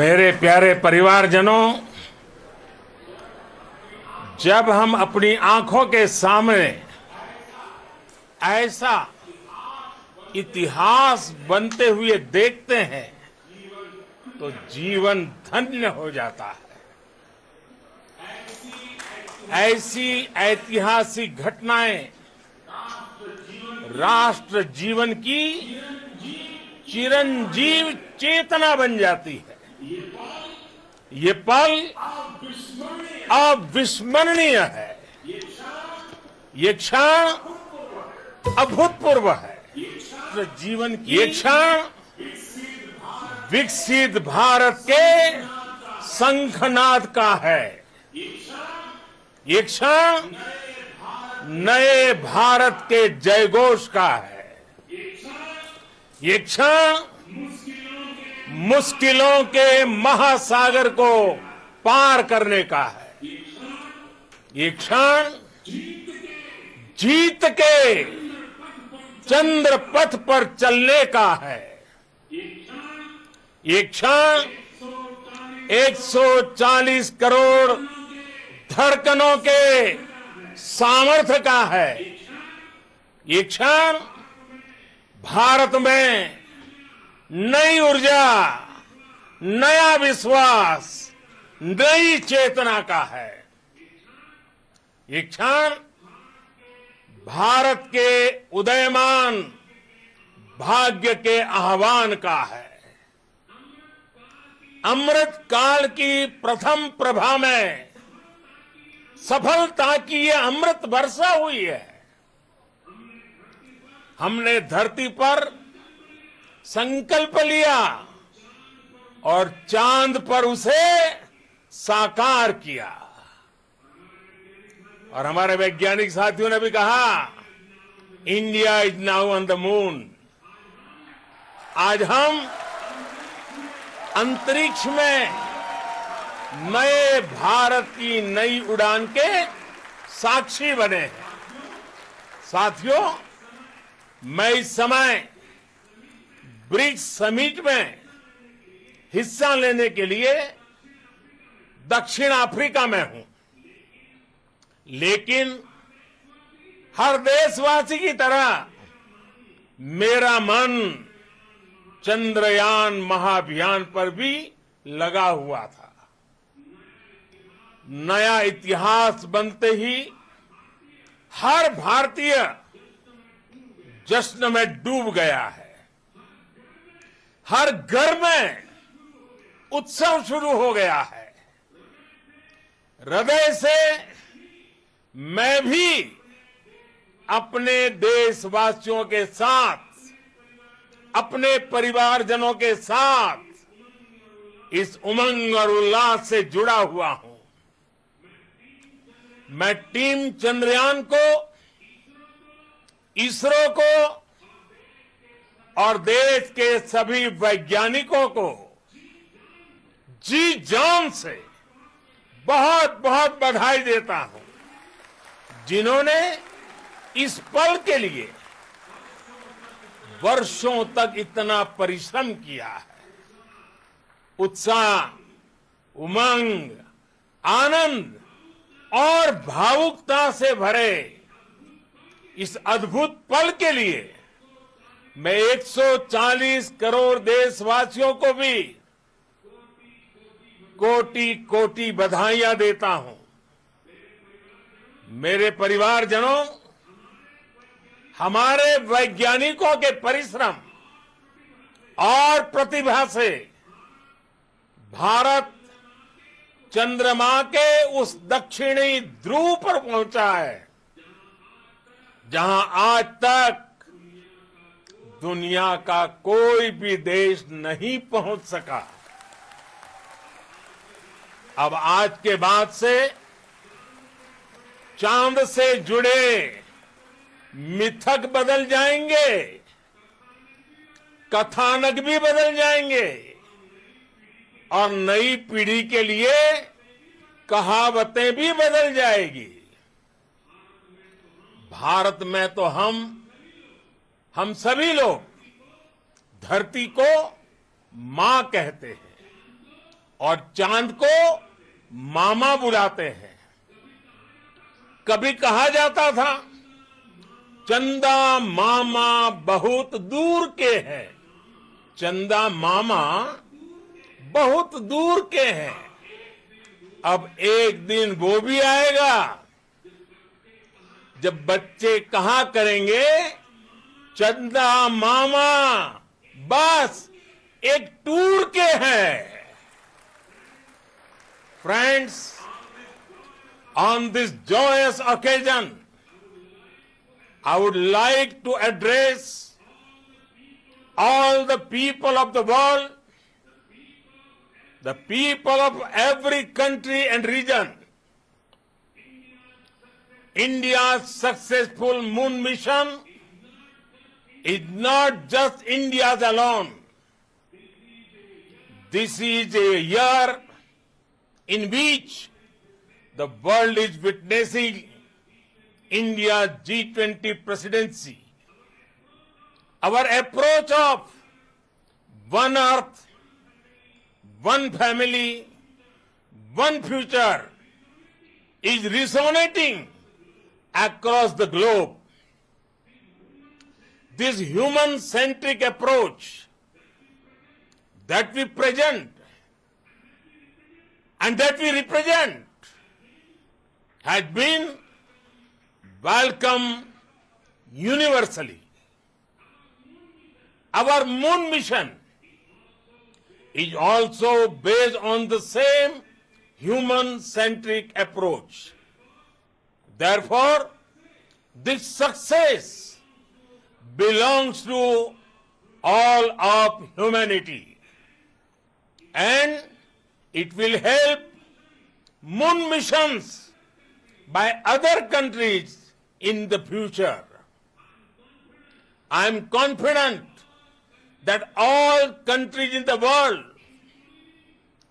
मेरे प्यारे परिवारजनों, जब हम अपनी आंखों के सामने ऐसा इतिहास बनते हुए देखते हैं तो जीवन धन्य हो जाता है। ऐसी ऐतिहासिक घटनाएं राष्ट्र जीवन की चिरंजीव चेतना बन जाती है। ये पल अविस्मरणीय है। ये क्षण अभूतपूर्व है। जीवन की ये क्षण विकसित भारत के शंखनाद का है। ये क्षण नए भारत के जयघोष का है। ये क्षण मुश्किलों के महासागर को पार करने का है। ये क्षण जीत के चंद्र पथ पर चलने का है। ये क्षण 140 करोड़ धड़कनों के सामर्थ्य का है। ये क्षण भारत में नई ऊर्जा, नया विश्वास, नई चेतना का है। ये क्षण भारत के उदयमान भाग्य के आह्वान का है। अमृत काल की प्रथम प्रभा में सफलता की ये अमृत वर्षा हुई है। हमने धरती पर संकल्प लिया और चांद पर उसे साकार किया। और हमारे वैज्ञानिक साथियों ने भी कहा, India is now on the moon. आज हम अंतरिक्ष में नए भारत की नई उड़ान के साक्षी बने हैं। साथियों, मैं इस समय ब्रिक्स समिट में हिस्सा लेने के लिए दक्षिण अफ्रीका में हूं, लेकिन हर देशवासी की तरह मेरा मन चंद्रयान महाअभियान पर भी लगा हुआ था। नया इतिहास बनते ही हर भारतीय जश्न में डूब गया है। हर घर में उत्सव शुरू हो गया है। हृदय से मैं भी अपने देशवासियों के साथ, अपने परिवारजनों के साथ इस उमंग और उल्लास से जुड़ा हुआ हूं। मैं टीम चंद्रयान को, इसरो को और देश के सभी वैज्ञानिकों को जी जान से बहुत बहुत बधाई देता हूं, जिन्होंने इस पल के लिए वर्षों तक इतना परिश्रम किया है। उत्साह, उमंग, आनंद और भावुकता से भरे इस अद्भुत पल के लिए मैं 140 करोड़ देशवासियों को भी कोटि कोटि बधाइयां देता हूं। मेरे परिवारजनों, हमारे वैज्ञानिकों के परिश्रम और प्रतिभा से भारत चंद्रमा के उस दक्षिणी ध्रुव पर पहुंचा है जहां आज तक दुनिया का कोई भी देश नहीं पहुंच सका। अब आज के बाद से चांद से जुड़े मिथक बदल जाएंगे, कथानक भी बदल जाएंगे और नई पीढ़ी के लिए कहावतें भी बदल जाएगी। भारत में तो हम सभी लोग धरती को मां कहते हैं और चांद को मामा बुलाते हैं। कभी कहा जाता था, चंदा मामा बहुत दूर के हैं। चंदा मामा बहुत दूर के हैं। अब एक दिन वो भी आएगा जब बच्चे कहा करेंगे, चंदा मामा बस एक टूर के हैं। Friends, on this joyous occasion, I would like to address all the people of the world, the people of every country and region. India's successful moon mission is not just India's alone. This is a year in which the world is witnessing India's G20 presidency. Our approach of one earth, one family, one future is resonating across the globe. This human-centric approach that we present and that we represent has been welcomed universally. Our moon mission is also based on the same human-centric approach. Therefore, this success belongs to all of humanity, and it will help moon missions by other countries in the future. I am confident that all countries in the world,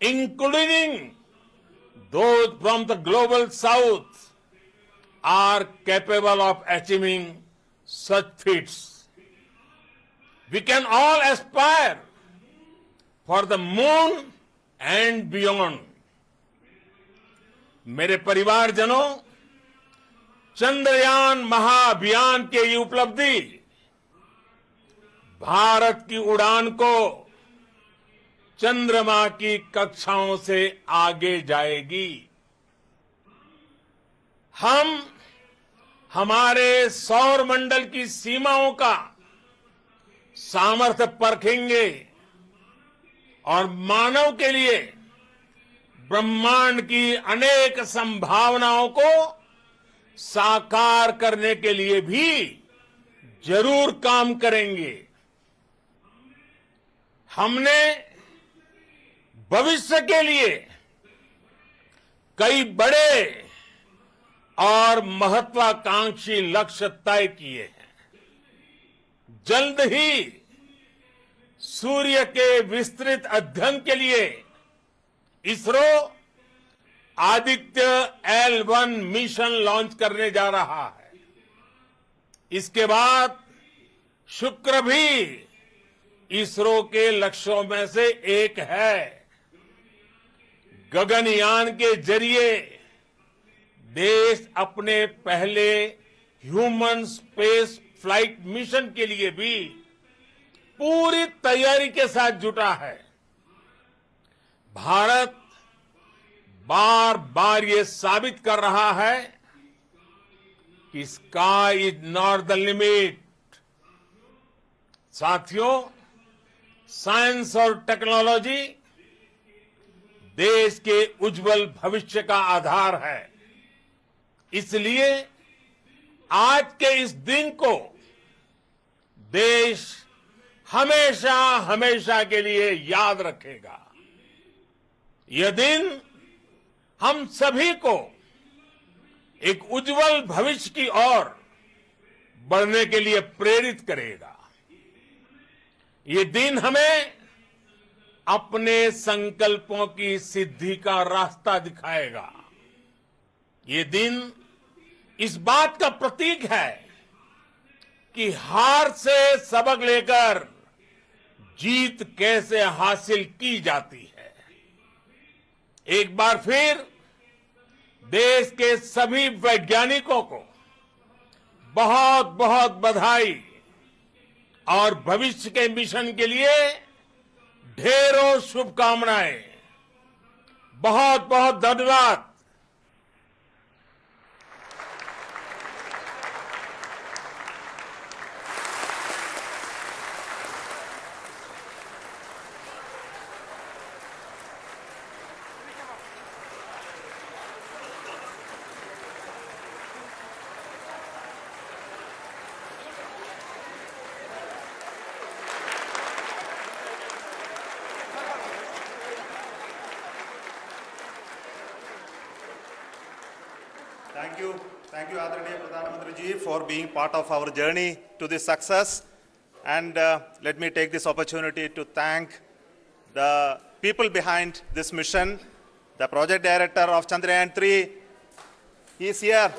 including those from the global south, are capable of achieving such feats. We can all aspire for the moon and beyond. मेरे परिवारजनों, चंद्रयान महाअभियान की ये उपलब्धि भारत की उड़ान को चंद्रमा की कक्षाओं से आगे जाएगी। हम हमारे सौर मंडल की सीमाओं का सामर्थ्य परखेंगे और मानव के लिए ब्रह्मांड की अनेक संभावनाओं को साकार करने के लिए भी जरूर काम करेंगे। हमने भविष्य के लिए कई बड़े और महत्वाकांक्षी लक्ष्य तय किए हैं। जल्द ही सूर्य के विस्तृत अध्ययन के लिए ISRO Aditya L1 mission launch करने जा रहा है। इसके बाद शुक्र भी इसरो के लक्ष्यों में से एक है। गगनयान के जरिए देश अपने पहले ह्यूमन स्पेस फ्लाइट मिशन के लिए भी पूरी तैयारी के साथ जुटा है। भारत बार बार ये साबित कर रहा है कि sky is not the limit. साथियों, साइंस और टेक्नोलॉजी देश के उज्जवल भविष्य का आधार है। इसलिए आज के इस दिन को देश हमेशा हमेशा के लिए याद रखेगा। यह दिन हम सभी को एक उज्जवल भविष्य की ओर बढ़ने के लिए प्रेरित करेगा। ये दिन हमें अपने संकल्पों की सिद्धि का रास्ता दिखाएगा। ये दिन इस बात का प्रतीक है कि हार से सबक लेकर जीत कैसे हासिल की जाती है। एक बार फिर देश के सभी वैज्ञानिकों को बहुत बहुत बधाई और भविष्य के मिशन के लिए ढेरों शुभकामनाएं। बहुत बहुत धन्यवाद। Thank you, Adranaya Pradhan Mantri ji, for being part of our journey to this success. And let me take this opportunity to thank the people behind this mission. The project director of Chandrayaan 3, he is here.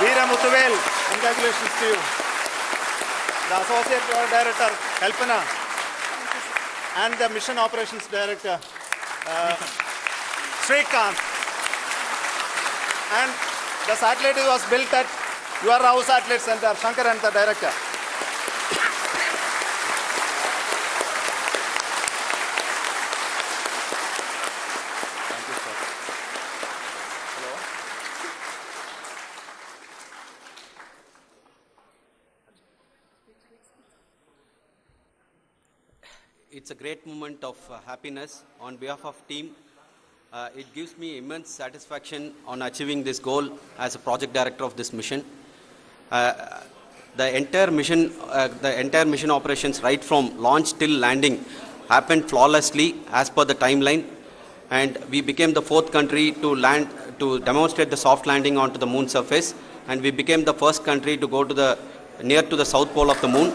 Veera Muthuvel, congratulations to you. The associate project director, Kalpana, and the mission operations director, Srikanth. And the satellite was built at your house satellite center, Shankar and the director. Thank you, sir. Hello. It's a great moment of happiness on behalf of team. It gives me immense satisfaction on achieving this goal as a project director of this mission. The entire mission operations, right from launch till landing, happened flawlessly as per the timeline, and we became the 4th country to land to demonstrate the soft landing onto the moon surface, and we became the first country to go to near to the south pole of the moon.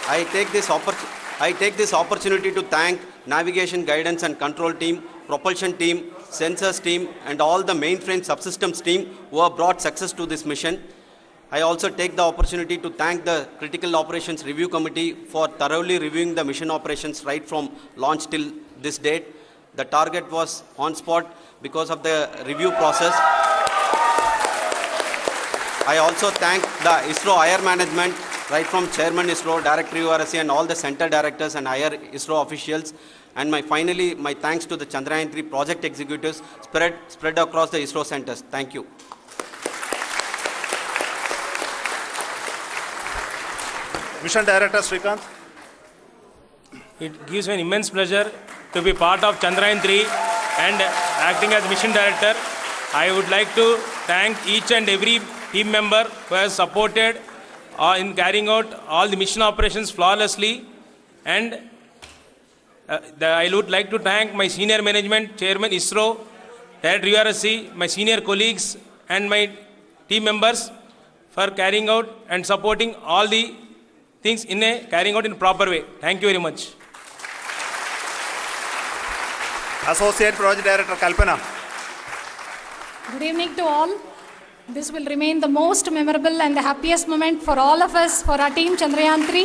I take this opportunity to thank navigation, guidance and control team, propulsion team, sensors team and all the mainframe subsystems team who have brought success to this mission. I also take the opportunity to thank the Critical Operations Review Committee for thoroughly reviewing the mission operations right from launch till this date. The target was on spot because of the review process. I also thank the ISRO higher management, right from Chairman ISRO, Director URSC and all the center directors and higher ISRO officials. And finally, my thanks to the Chandrayaan 3 project executives spread across the ISRO centers. Thank you. Mission Director Srikanth. It gives me an immense pleasure to be part of Chandrayaan 3 and acting as Mission Director. I would like to thank each and every team member who has supported in carrying out all the mission operations flawlessly. And I would like to thank my senior management, Chairman ISRO, Director URSC, my senior colleagues and my team members for carrying out and supporting all the things carrying out in a proper way. Thank you very much. Associate Project Director Kalpana. Good evening to all. This will remain the most memorable and the happiest moment for all of us, for our team Chandrayaan 3.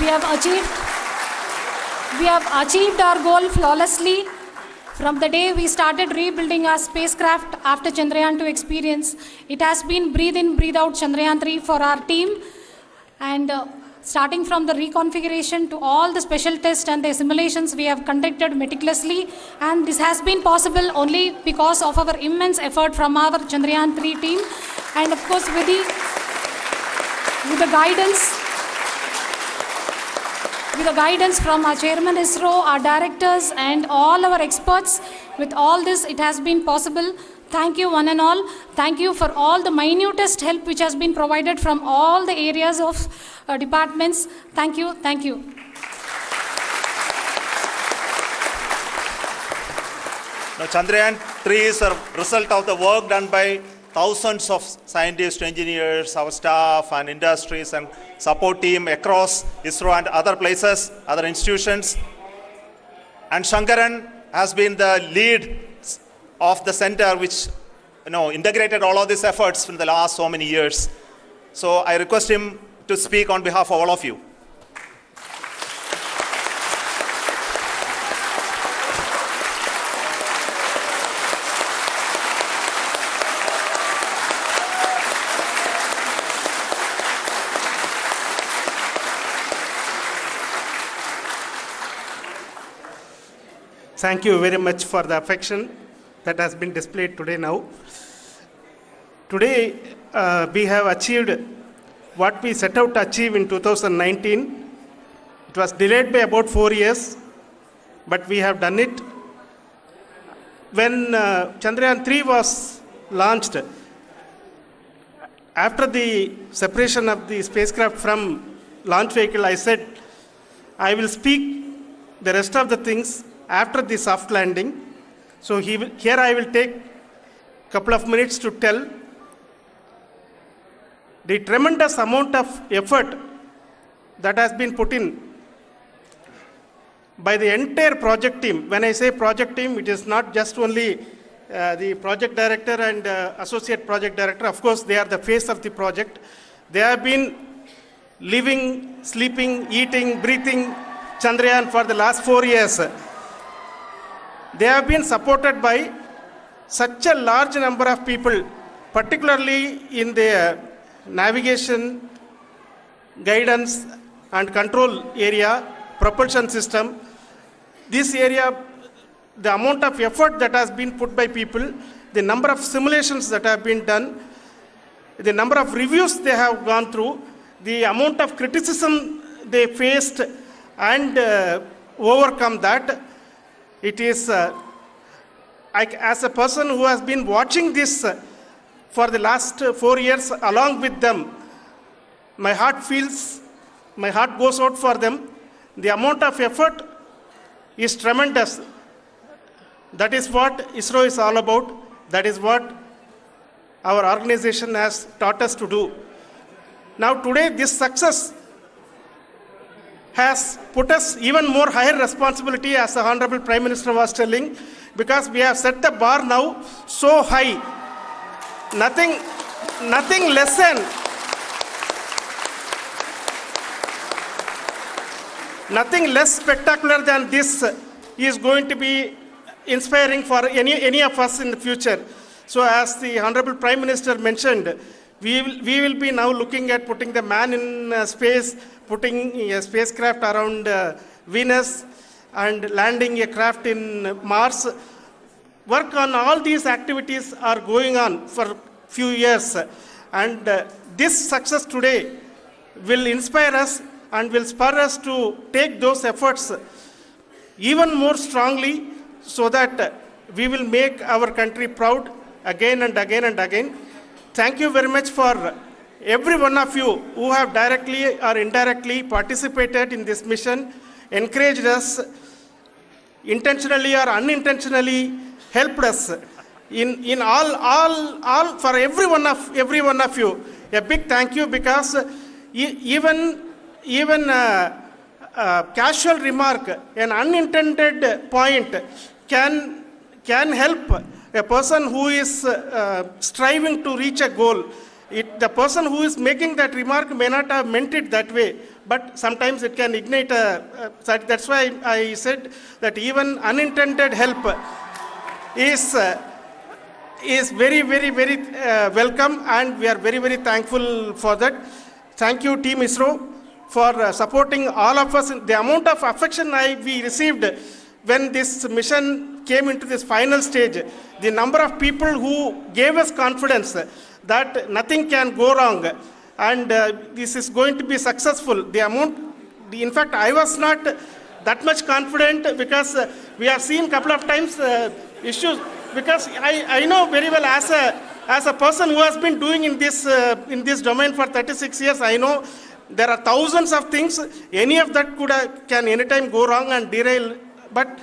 We have achieved our goal flawlessly. From the day we started rebuilding our spacecraft after Chandrayaan 2 experience, it has been breathe in, breathe out Chandrayaan 3 for our team. And starting from the reconfiguration to all the special tests and the simulations we have conducted meticulously. And this has been possible only because of our immense effort from our Chandrayaan 3 team. And of course with the guidance from our chairman ISRO, our directors and all our experts. With all this, it has been possible. Thank you one and all. Thank you for all the minutest help which has been provided from all the areas of departments. Thank you. Thank you. Now, Chandrayaan 3 is a result of the work done by thousands of scientists, engineers, our staff and industries and support team across ISRO and other places, other institutions. And Shankaran has been the lead of the center which integrated all of these efforts in the last so many years. So I request him to speak on behalf of all of you. Thank you very much for the affection that has been displayed today now. Today, we have achieved what we set out to achieve in 2019. It was delayed by about 4 years, but we have done it. When Chandrayaan 3 was launched, after the separation of the spacecraft from launch vehicle, I said, I will speak the rest of the things after the soft landing. So here I will take a couple of minutes to tell the tremendous amount of effort that has been put in by the entire project team. When I say project team, it is not just only the project director and associate project director. Of course, they are the face of the project. They have been living, sleeping, eating, breathing Chandrayaan for the last 4 years. They have been supported by such a large number of people, particularly in the navigation, guidance and control area, propulsion system. This area, the amount of effort that has been put by people, the number of simulations that have been done, the number of reviews they have gone through, the amount of criticism they faced and overcome that. It is, as a person who has been watching this for the last 4 years along with them, my heart goes out for them. The amount of effort is tremendous. That is what ISRO is all about. That is what our organization has taught us to do. Now today this success has put us even more higher responsibility, as the Honorable Prime Minister was telling, because we have set the bar now so high. Nothing less spectacular than this is going to be inspiring for any of us in the future. So as the Honorable Prime Minister mentioned, we will be now looking at putting the man in space, putting a spacecraft around Venus and landing a craft in Mars. Work on all these activities are going on for few years, and this success today will inspire us and will spur us to take those efforts even more strongly, so that we will make our country proud again and again and again. Thank you very much for every one of you who have directly or indirectly participated in this mission, encouraged us, intentionally or unintentionally helped us in all for every one of you. A big thank you, because even casual remark, an unintended point can can help a person who is striving to reach a goal. The person who is making that remark may not have meant it that way, but sometimes it can ignite that's why I said that even unintended help is very, very, very welcome, and we are very, very thankful for that. Thank you, Team ISRO, for supporting all of us. The amount of affection we received when this mission came into this final stage, the number of people who gave us confidence that nothing can go wrong, and this is going to be successful. In fact, I was not that much confident, because we have seen a couple of times issues, because I know very well, as a person who has been doing in this domain for 36 years, I know there are thousands of things. Any of that can anytime go wrong and derail. But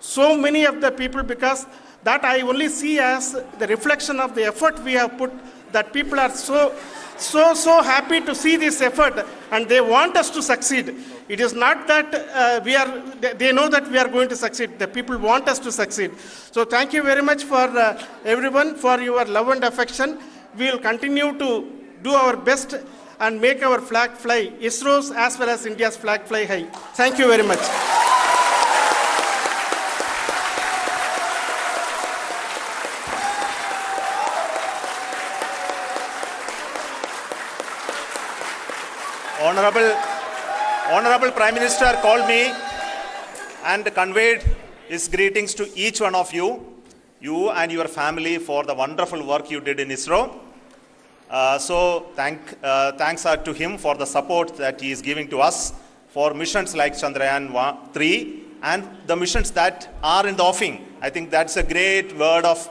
so many of the people, because that I only see as the reflection of the effort we have put, that people are so happy to see this effort, and they want us to succeed. It is not that they know that we are going to succeed. The people want us to succeed. So thank you very much for everyone, for your love and affection. We will continue to do our best and make our flag fly, ISRO's as well as India's flag fly high. Thank you very much. Honorable Prime Minister called me and conveyed his greetings to each one of you and your family, for the wonderful work you did in ISRO. So thanks are to him for the support that he is giving to us for missions like Chandrayaan 3 and the missions that are in the offing. I think that's a great word of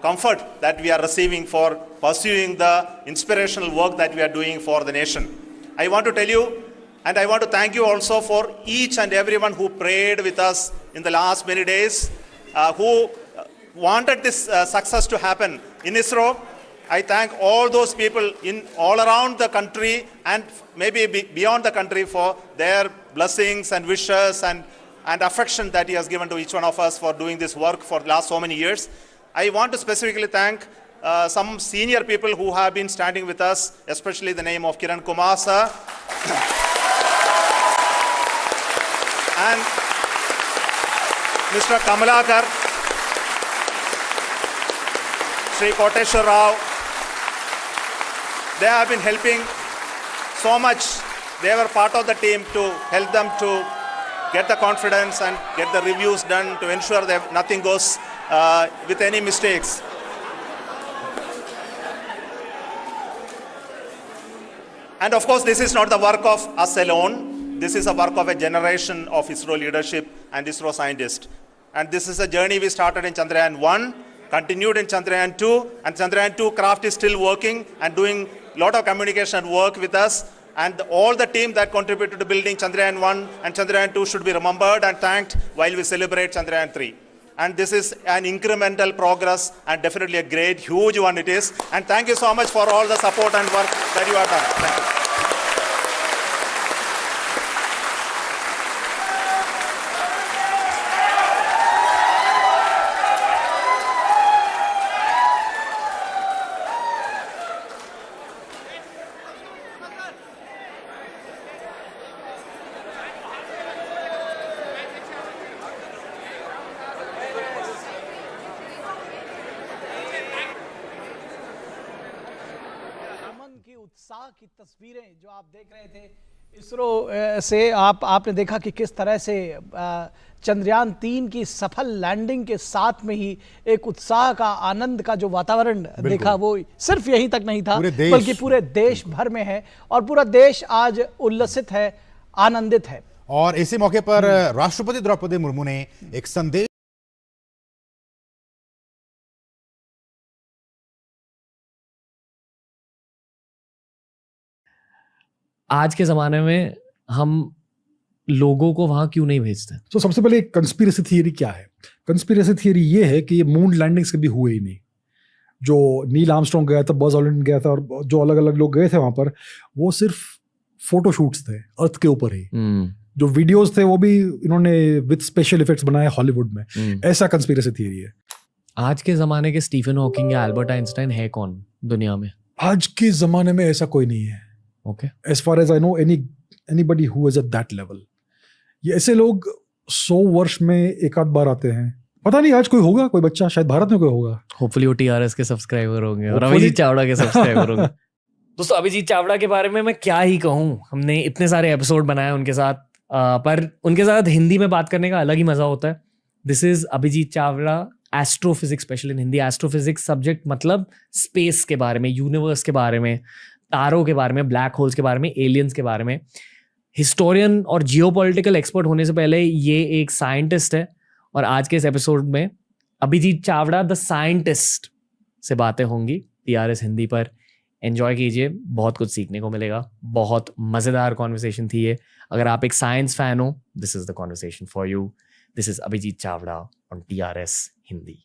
comfort that we are receiving for pursuing the inspirational work that we are doing for the nation. I want to tell you, and I want to thank you also for each and everyone who prayed with us in the last many days, who wanted this success to happen in ISRO. I thank all those people all around the country and maybe beyond the country for their blessings and wishes and affection that he has given to each one of us for doing this work for the last so many years. I want to specifically thank some senior people who have been standing with us, especially the name of Kiran Kumar sir and Mr. Kamalakar, Sri Koteshwar Rao. They have been helping so much. They were part of the team to help them to get the confidence and get the reviews done to ensure that nothing goes with any mistakes. And of course, this is not the work of us alone. This is a work of a generation of ISRO leadership and ISRO scientists. And this is a journey we started in Chandrayaan 1, continued in Chandrayaan 2, and Chandrayaan 2 craft is still working and doing a lot of communication work with us. And all the team that contributed to building Chandrayaan 1 and Chandrayaan 2 should be remembered and thanked while we celebrate Chandrayaan 3. And this is an incremental progress and definitely a great, huge one it is. And thank you so much for all the support and work that you have done. Thank you. उत्साह की तस्वीरें जो आप देख रहे थे इसरो से आपने देखा कि किस तरह से चंद्रयान 3 की सफल लैंडिंग के साथ में ही एक उत्साह का, आनंद का जो वातावरण देखा, वो सिर्फ यहीं तक नहीं था बल्कि पूरे देश भर में है और पूरा देश आज उल्लसित है, आनंदित है। और इसी मौके पर राष्ट्रपति द्रौपदी मुर्मू ने एक संदेश आज के ज़माने में हम लोगों को वहाँ क्यों नहीं भेजते? तो सबसे पहले कंस्पिरेसी थियरी क्या है? कंस्पिरेसी थियरी ये है कि ये मून लैंडिंग्स कभी हुए ही नहीं। जो नील आर्मस्ट्रॉन्ग गया था, बज ऑल्ड्रिन गया था और जो अलग अलग लोग गए थे वहाँ पर, वो सिर्फ फोटोशूट्स थे अर्थ के ऊपर ही। जो वीडियोस थे वो भी इन्होंने विद स्पेशल इफेक्ट्स बनाए हॉलीवुड में। ऐसा कंस्पिरेसी थियरी है। आज के ज़माने के स्टीफन हॉकिंग या एल्बर्ट आइंस्टाइन है कौन दुनिया में? आज के ज़माने में ऐसा कोई नहीं है। Okay, as far as I know anybody who is at that level. ये ऐसे लोग 100 वर्ष में एक आध बार आते हैं। पता नहीं आज कोई होगा, कोई बच्चा, शायद भारत में कोई होगा। होपफुली वो टीआरएस के सब्सक्राइबर होंगे और अभिजीत चावड़ा के सब्सक्राइबर होंगे। दोस्तों, अभिजीत चावड़ा के बारे में मैं क्या ही कहूँ, हमने इतने सारे एपिसोड बनाए उनके साथ, पर उनके साथ हिंदी में बात करने का अलग ही मजा होता है। This is Abhijit Chavda, astrophysics special in Hindi. Astrophysics subject मतलब स्पेस के बारे में, यूनिवर्स के बारे में, तारों के बारे में, ब्लैक होल्स के बारे में, एलियंस के बारे में। हिस्टोरियन और जियोपॉलिटिकल एक्सपर्ट होने से पहले ये एक साइंटिस्ट है, और आज के इस एपिसोड में अभिजीत चावड़ा द साइंटिस्ट से बातें होंगी टीआरएस हिंदी पर। एंजॉय कीजिए, बहुत कुछ सीखने को मिलेगा। बहुत मज़ेदार कॉन्वर्सेशन थी ये। अगर आप एक साइंस फैन हो, this is the conversation for you. This is Abhijit Chavda on TRS Hindi.